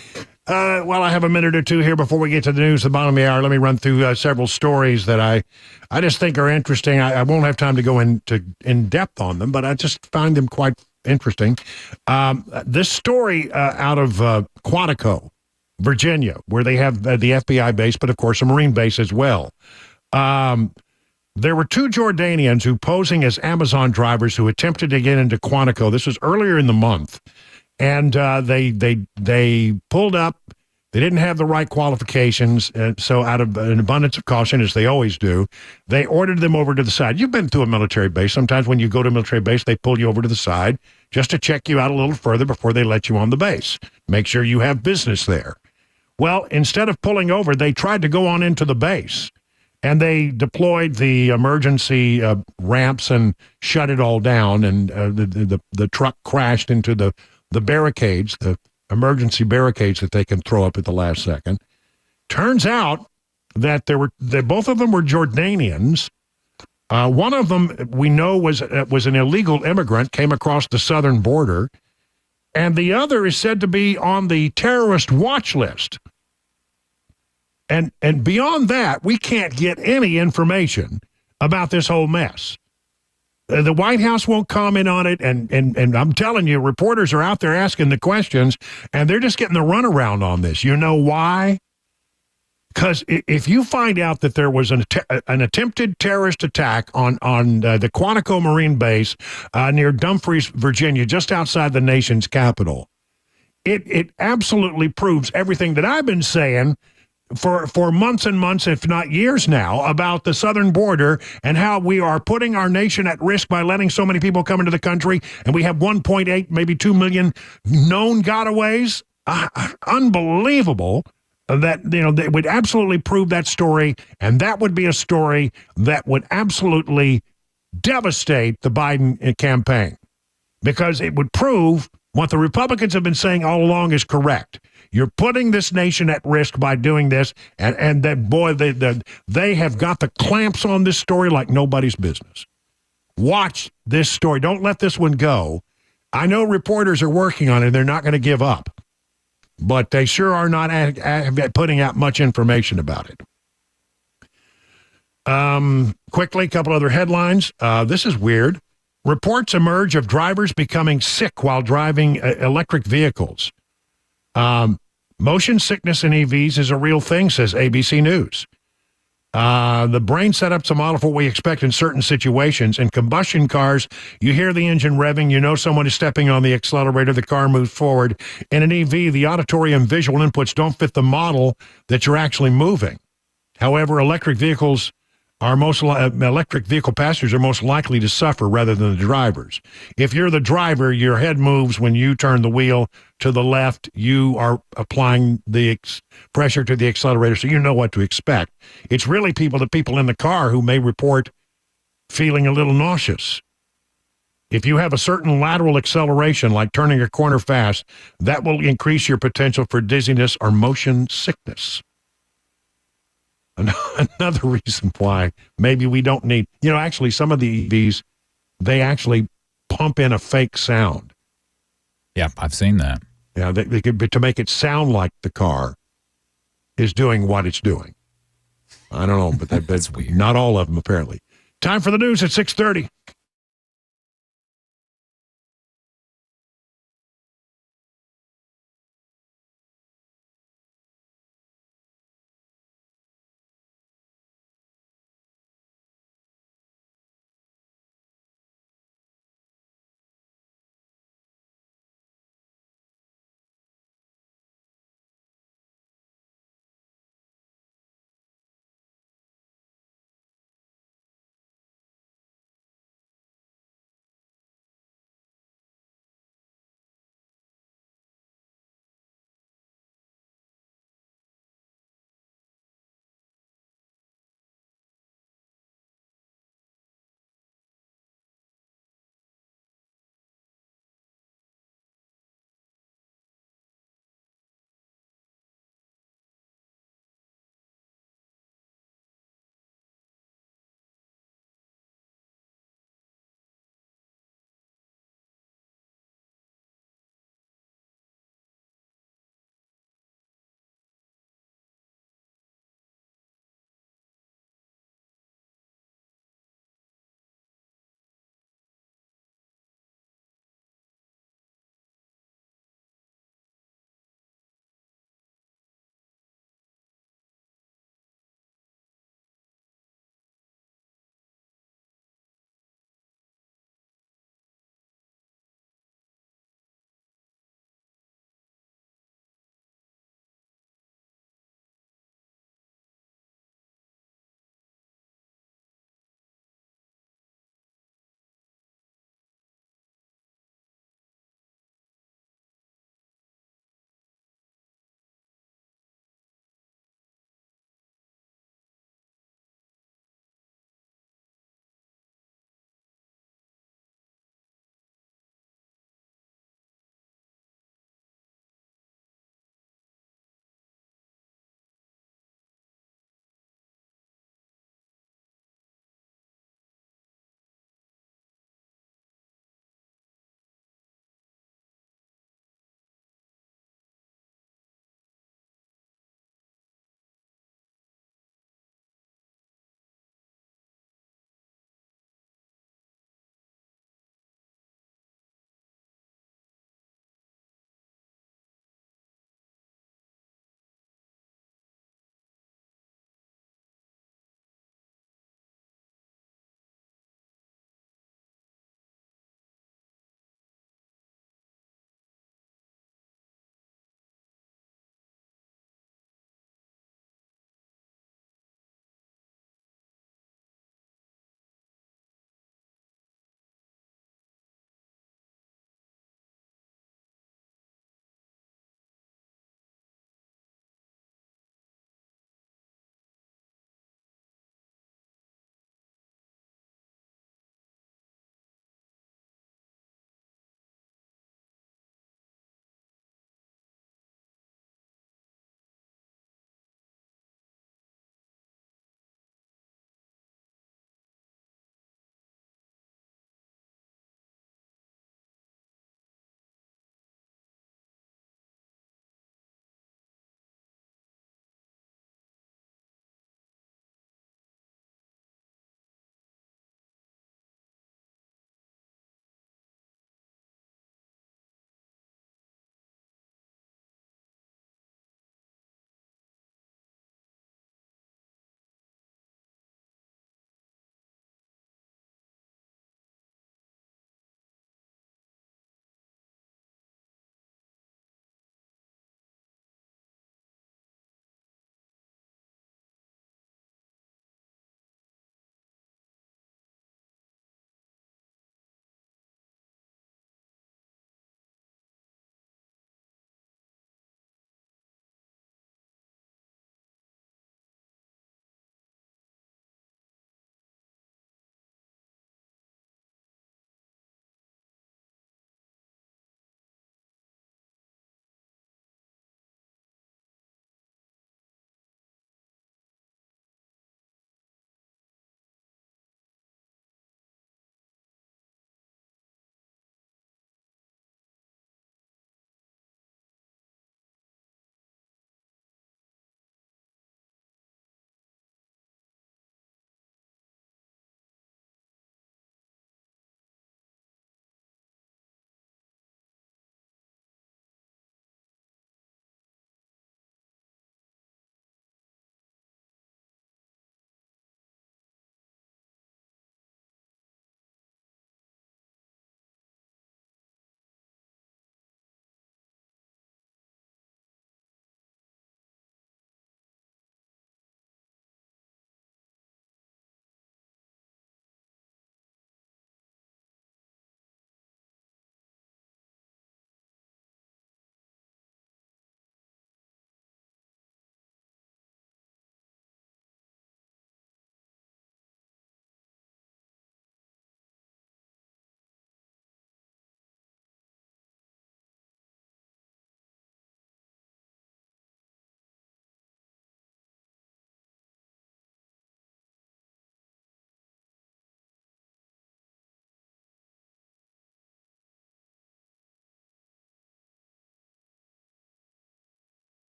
Well, I have a minute or two here before we get to the news at the bottom of the hour. Let me run through several stories that I just think are interesting. I won't have time to go in depth on them, but I just find them quite interesting. This story out of Quantico, Virginia, where they have the FBI base, but of course a Marine base as well. There were two Jordanians who posing as Amazon drivers who attempted to get into Quantico. This was earlier in the month. And they pulled up. They didn't have the right qualifications, and so out of an abundance of caution, as they always do, they ordered them over to the side. You've been to a military base. Sometimes when you go to a military base, they pull you over to the side just to check you out a little further before they let you on the base. Make sure you have business there. Well, instead of pulling over, they tried to go on into the base, and they deployed the emergency ramps and shut it all down, and the truck crashed into the barricades, the emergency barricades that they can throw up at the last second. Turns out that both of them were Jordanians. One of them we know was an illegal immigrant, came across the southern border, and the other is said to be on the terrorist watch list. And beyond that, we can't get any information about this whole mess. The White House won't comment on it, and I'm telling you, reporters are out there asking the questions, and they're just getting the runaround on this. You know why? Because if you find out that there was an attempted terrorist attack on the Quantico Marine Base near Dumfries, Virginia, just outside the nation's capital, it absolutely proves everything that I've been saying for months and months, if not years now, about the southern border and how we are putting our nation at risk by letting so many people come into the country, and we have 1.8, maybe 2 million known gotaways. Unbelievable. That they would absolutely prove that story, and that would be a story that would absolutely devastate the Biden campaign, because it would prove what the Republicans have been saying all along is correct. You're putting this nation at risk by doing this, and that, boy, they have got the clamps on this story like nobody's business. Watch this story. Don't let this one go. I know reporters are working on it. They're not going to give up, but they sure are not putting out much information about it. Quickly, a couple other headlines. This is weird. Reports emerge of drivers becoming sick while driving electric vehicles. Motion sickness in EVs is a real thing, says ABC News. The brain setup's a model for what we expect in certain situations. In combustion cars, you hear the engine revving, you know someone is stepping on the accelerator, the car moves forward. In an EV, the auditory and visual inputs don't fit the model that you're actually moving. However, electric vehicle passengers are most likely to suffer rather than the drivers. If you're the driver, your head moves when you turn the wheel to the left. You are applying the pressure to the accelerator, so you know what to expect. It's really the people in the car who may report feeling a little nauseous. If you have a certain lateral acceleration, like turning a corner fast, that will increase your potential for dizziness or motion sickness. Another reason why maybe we don't need, actually some of the EVs, they actually pump in a fake sound. Yeah, I've seen that. Yeah, they could, to make it sound like the car is doing what it's doing. I don't know, but that's weird. Not all of them, apparently. Time for the news at 6:30.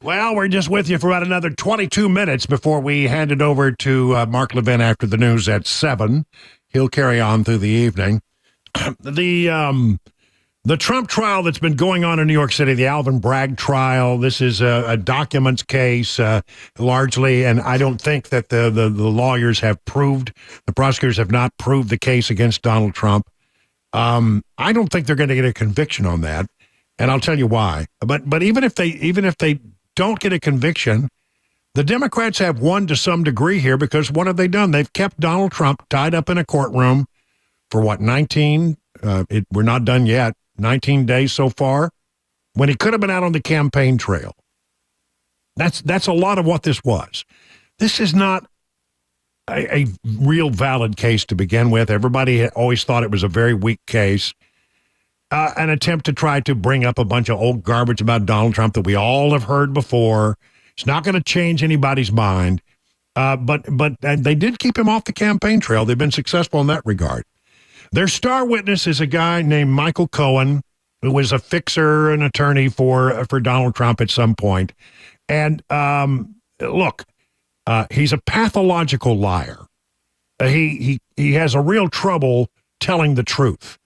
Well, we're just with you for about another 22 minutes before we hand it over to Mark Levin after the news at 7. He'll carry on through the evening. The Trump trial that's been going on in New York City, the Alvin Bragg trial, this is a documents case largely, and I don't think that the lawyers have proved, the prosecutors have not proved the case against Donald Trump. I don't think they're going to get a conviction on that, and I'll tell you why. But even if they don't get a conviction, the Democrats have won to some degree here, because what have they done? They've kept Donald Trump tied up in a courtroom for what, 19? We're not done yet. 19 days so far, when he could have been out on the campaign trail. That's a lot of what this was. This is not a real valid case to begin with. Everybody always thought it was a very weak case. An attempt to try to bring up a bunch of old garbage about Donald Trump that we all have heard before. It's not going to change anybody's mind. But they did keep him off the campaign trail. They've been successful in that regard. Their star witness is a guy named Michael Cohen, who was a fixer, an attorney for Donald Trump at some point. And look, he's a pathological liar. He has a real trouble telling the truth.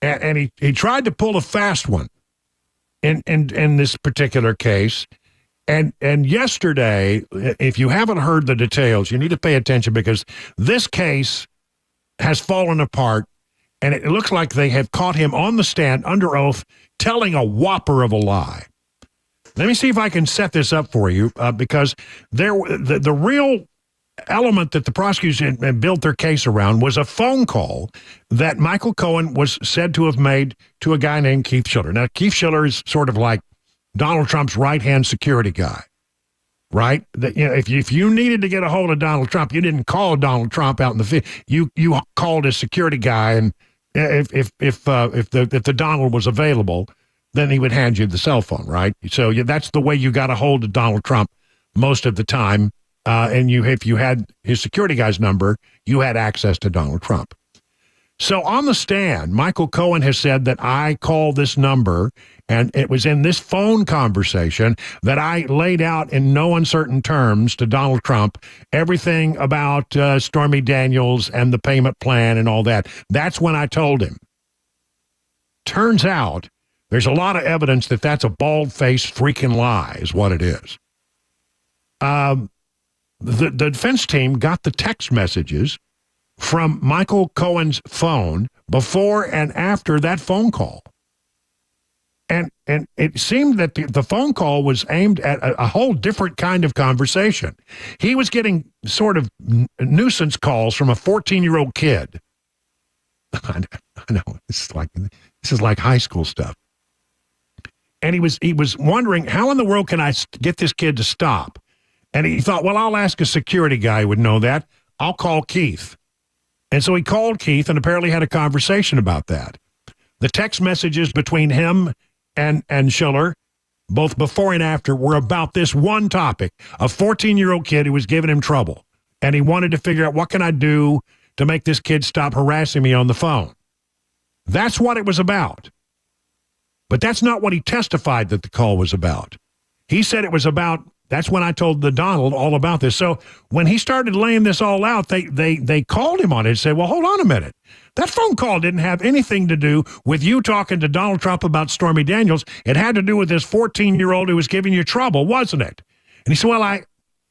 And he tried to pull a fast one in this particular case. And yesterday, if you haven't heard the details, you need to pay attention, because this case has fallen apart, and it looks like they have caught him on the stand under oath telling a whopper of a lie. Let me see if I can set this up for you, because the real element that the prosecutors had built their case around was a phone call that Michael Cohen was said to have made to a guy named Keith Schiller. Now, Keith Schiller is sort of like Donald Trump's right-hand security guy. Right? If you needed to get a hold of Donald Trump, you didn't call Donald Trump out in the field. You called his security guy, and if the Donald was available, then he would hand you the cell phone, right? So that's the way you got a hold of Donald Trump most of the time. And if you had his security guy's number, you had access to Donald Trump. So on the stand, Michael Cohen has said that I called this number, and it was in this phone conversation that I laid out in no uncertain terms to Donald Trump everything about Stormy Daniels and the payment plan and all that. That's when I told him. Turns out there's a lot of evidence that that's a bald-faced freaking lie is what it is. The defense team got the text messages from Michael Cohen's phone before and after that phone call. And it seemed that the phone call was aimed at a whole different kind of conversation. He was getting sort of nuisance calls from a 14-year-old kid. I know, this is like high school stuff. And he was wondering, how in the world can I get this kid to stop? And he thought, well, I'll ask a security guy who would know that. I'll call Keith. And so he called Keith and apparently had a conversation about that. The text messages between him and Schiller, both before and after, were about this one topic, a 14-year-old kid who was giving him trouble. And he wanted to figure out, what can I do to make this kid stop harassing me on the phone? That's what it was about. But that's not what he testified that the call was about. He said it was about, that's when I told the Donald all about this. So when he started laying this all out, they called him on it and said, well, hold on a minute. That phone call didn't have anything to do with you talking to Donald Trump about Stormy Daniels. It had to do with this 14-year-old who was giving you trouble, wasn't it? And he said, well,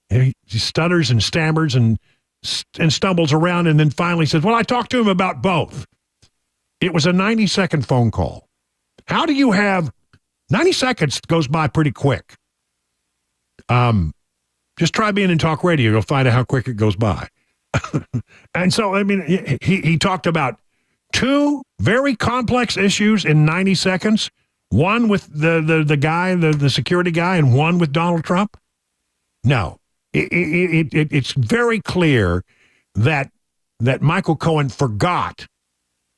he stutters and stammers and stumbles around, and then finally says, well, I talked to him about both. It was a 90-second phone call. How do you have 90 seconds goes by pretty quick. Just try being in talk radio. You'll find out how quick it goes by. And so, I mean, he talked about two very complex issues in 90 seconds. One with the guy, the security guy, and one with Donald Trump. No, it's very clear that Michael Cohen forgot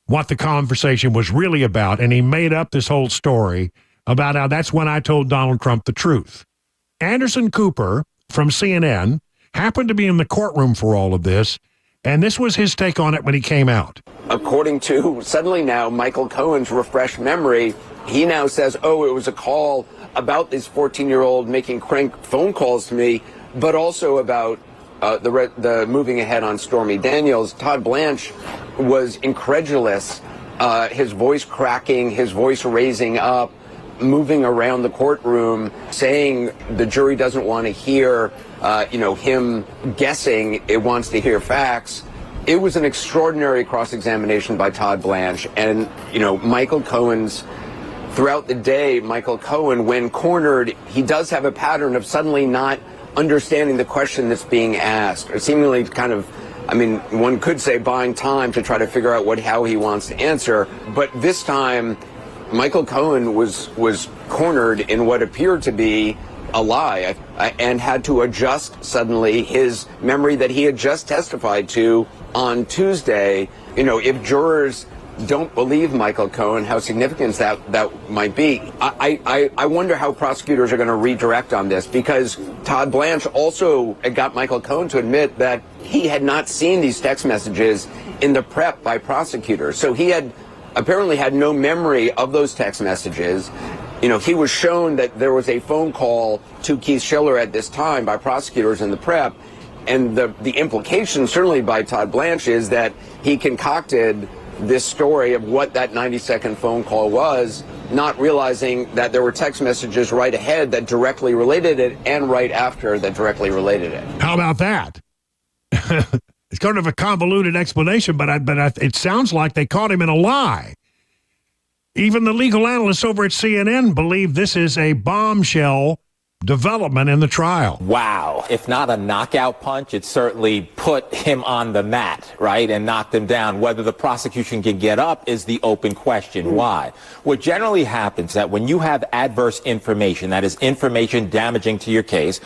what the conversation was really about, and he made up this whole story about how that's when I told Donald Trump the truth. Anderson Cooper from CNN happened to be in the courtroom for all of this, and this was his take on it when he came out. According to, suddenly now, Michael Cohen's refreshed memory, he now says, oh, it was a call about this 14-year-old making crank phone calls to me, but also about the moving ahead on Stormy Daniels. Todd Blanche was incredulous, his voice cracking, his voice raising up, moving around the courtroom, saying the jury doesn't want to hear, him guessing, it wants to hear facts. It was an extraordinary cross-examination by Todd Blanche. And, Michael Cohen's, throughout the day, Michael Cohen, when cornered, he does have a pattern of suddenly not understanding the question that's being asked, or seemingly kind of, one could say buying time to try to figure out how he wants to answer. But this time, Michael Cohen was cornered in what appeared to be a lie, and had to adjust suddenly his memory that he had just testified to on Tuesday. If jurors don't believe Michael Cohen, how significant that might be. I wonder how prosecutors are going to redirect on this, because Todd Blanche also got Michael Cohen to admit that he had not seen these text messages in the prep by prosecutors. So he had apparently had no memory of those text messages. He was shown that there was a phone call to Keith Schiller at this time by prosecutors in the prep, and the implication certainly by Todd Blanche is that he concocted this story of what that 90-second phone call was, not realizing that there were text messages right ahead that directly related it and right after that directly related it. How about that? It's kind of a convoluted explanation, but it sounds like they caught him in a lie. Even the legal analysts over at CNN believe this is a bombshell development in the trial. Wow. If not a knockout punch, it certainly put him on the mat, right, and knocked him down. Whether the prosecution can get up is the open question. Why? What generally happens that when you have adverse information, that is information damaging to your case,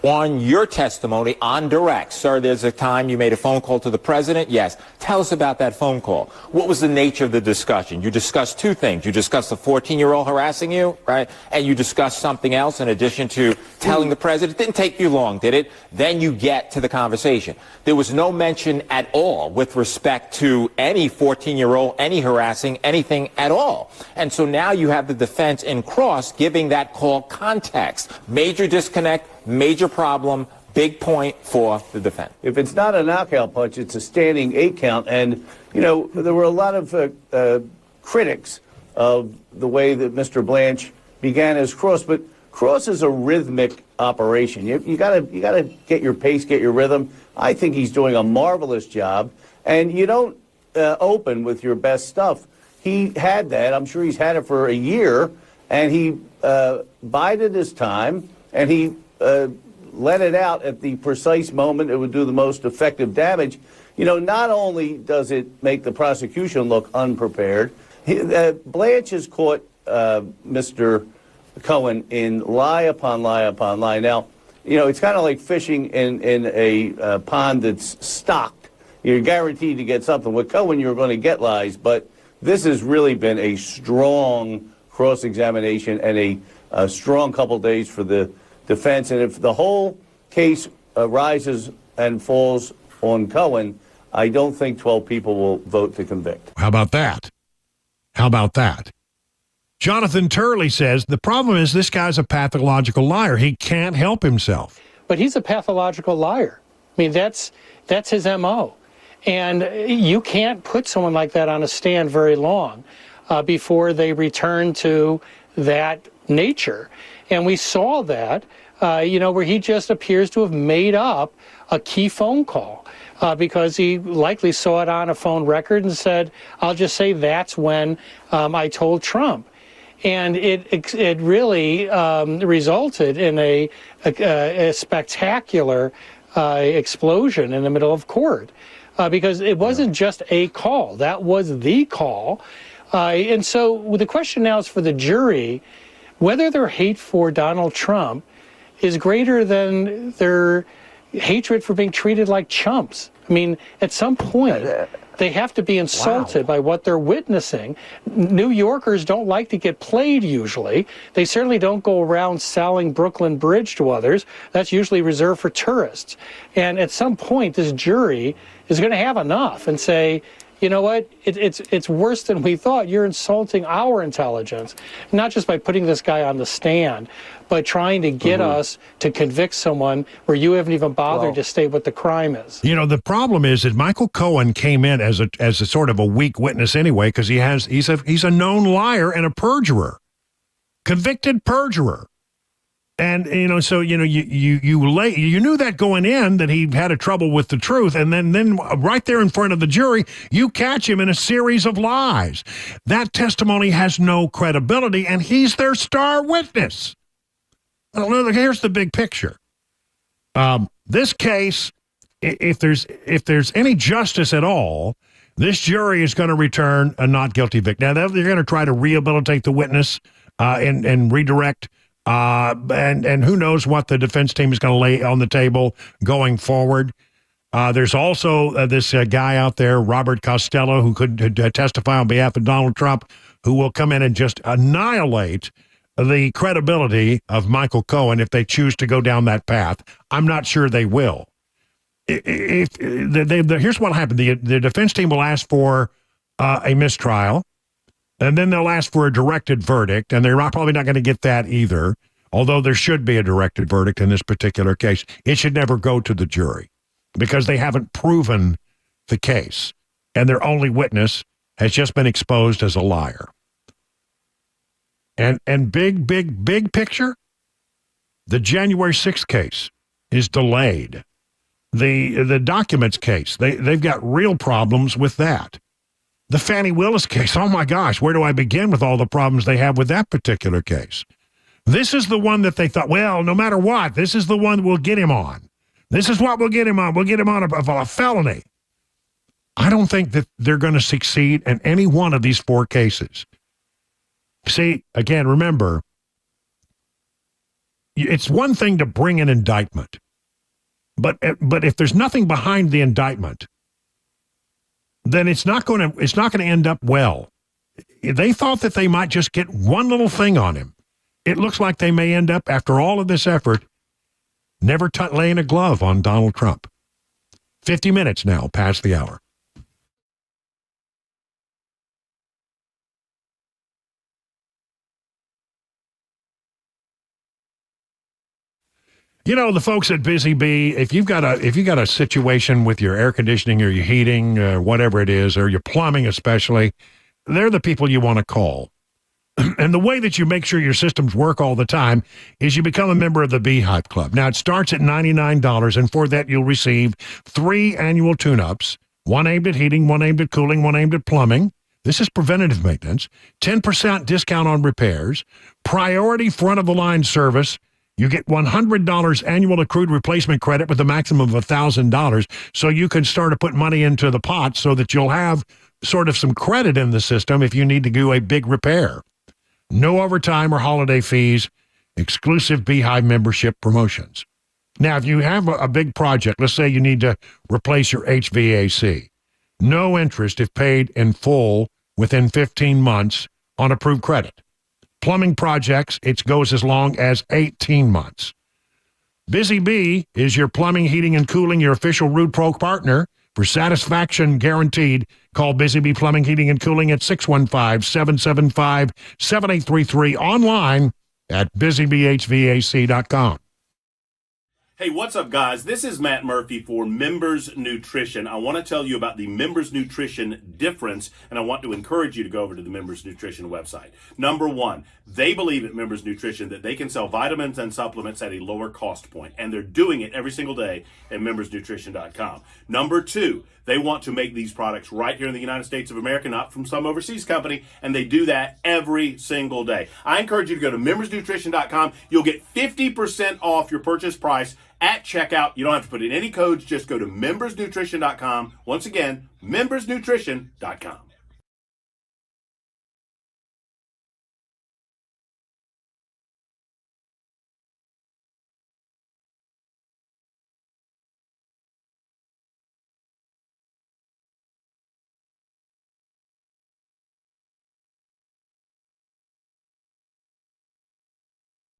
on your testimony on direct, sir, there's a time you made a phone call to the president. Yes. Tell us about that phone call. What was the nature of the discussion? You discussed two things. You discussed the 14-year-old harassing you, right? And you discussed something else in addition to telling the president. It didn't take you long, did it? Then you get to the conversation. There was no mention at all with respect to any 14-year-old, any harassing, anything at all. And so now you have the defense in cross giving that call context. Major disconnect, major problem, big point for the defense. If it's not a knockout punch, it's a standing 8 count. And, there were a lot of critics of the way that Mr. Blanche began his cross. But cross is a rhythmic operation. You gotta get your pace, get your rhythm. I think he's doing a marvelous job. And you don't open with your best stuff. He had that. I'm sure he's had it for a year. And he bided his time. And he let it out at the precise moment it would do the most effective damage. Not only does it make the prosecution look unprepared, Blanche has caught Mr. Cohen in lie upon lie upon lie. Now, it's kind of like fishing in a pond that's stocked. You're guaranteed to get something. With Cohen, you're going to get lies, but this has really been a strong cross-examination and a strong couple days for the defense. And if the whole case rises and falls on Cohen, I don't think 12 people will vote to convict. How about that? Jonathan Turley says the problem is this guy's a pathological liar. He can't help himself. But he's a pathological liar. That's his MO. And you can't put someone like that on a stand very long before they return to that nature. And we saw that, where he just appears to have made up a key phone call because he likely saw it on a phone record and said, I'll just say that's when I told Trump. And it really resulted in a spectacular explosion in the middle of court because it wasn't just a call. That was the call. And so the question now is for the jury, whether their hate for Donald Trump is greater than their hatred for being treated like chumps. At some point, they have to be insulted by what they're witnessing. New Yorkers don't like to get played usually. They certainly don't go around selling Brooklyn Bridge to others. That's usually reserved for tourists. And at some point, this jury is going to have enough and say, you know what? It's worse than we thought. You're insulting our intelligence, not just by putting this guy on the stand, but trying to get us to convict someone where you haven't even bothered to state what the crime is. You know, the problem is that Michael Cohen came in as a sort of a weak witness anyway, because he's a known liar and a perjurer, convicted perjurer. And, you know, so, you know, you knew that going in, that he had a trouble with the truth. And then right there in front of the jury, you catch him in a series of lies. That testimony has no credibility, and he's their star witness. Well, here's the big picture. This case, if there's any justice at all, this jury is going to return a not guilty verdict. Now, they're going to try to rehabilitate the witness and redirect. And who knows what the defense team is going to lay on the table going forward. There's also this guy out there, Robert Costello, who could testify on behalf of Donald Trump, who will come in and just annihilate the credibility of Michael Cohen if they choose to go down that path. I'm not sure they will. Here's what will happen. The defense team will ask for a mistrial. And then they'll ask for a directed verdict, and they're probably not going to get that either, although there should be a directed verdict in this particular case. It should never go to the jury because they haven't proven the case, and their only witness has just been exposed as a liar. And big picture, the January 6th case is delayed. The documents case, they've got real problems with that. The Fannie Willis case, oh my gosh, where do I begin with all the problems they have with that particular case? This is the one that they thought, well, no matter what, this is the one we'll get him on. This is what we'll get him on. We'll get him on a felony. I don't think that they're going to succeed in any one of these four cases. See, again, remember, it's one thing to bring an indictment, but if there's nothing behind the indictment, then it's not going to end up well. They thought that they might just get one little thing on him. It looks like they may end up, after all of this effort, never laying a glove on Donald Trump. 50 minutes now past the hour. You know, the folks at Busy Bee, if you've got a situation with your air conditioning or your heating or whatever it is, or your plumbing especially, they're the people you want to call. And the way that you make sure your systems work all the time is you become a member of the Beehive Club. Now, it starts at $99, and for that you'll receive 3 annual tune-ups, one aimed at heating, one aimed at cooling, one aimed at plumbing. This is preventative maintenance. 10% discount on repairs. Priority front-of-the-line service. You get $100 annual accrued replacement credit with a maximum of $1,000, so you can start to put money into the pot so that you'll have sort of some credit in the system if you need to do a big repair. No overtime or holiday fees, exclusive Beehive membership promotions. Now, if you have a big project, let's say you need to replace your HVAC, no interest if paid in full within 15 months on approved credit. Plumbing projects, it goes as long as 18 months. Busy Bee is your plumbing, heating, and cooling, your official Root Pro partner. For satisfaction guaranteed, call Busy Bee Plumbing, Heating, and Cooling at 615-775-7833, online at busybeehvac.com. Hey, what's up, guys? This is Matt Murphy for Members Nutrition. I want to tell you about the Members Nutrition difference, and I want to encourage you to go over to the Members Nutrition website. Number one, they believe at Members Nutrition that they can sell vitamins and supplements at a lower cost point, and they're doing it every single day at membersnutrition.com. Number two, they want to make these products right here in the United States of America, not from some overseas company, and they do that every single day. I encourage you to go to membersnutrition.com. You'll get 50% off your purchase price at checkout. You don't have to put in any codes. Just go to membersnutrition.com. Once again, membersnutrition.com.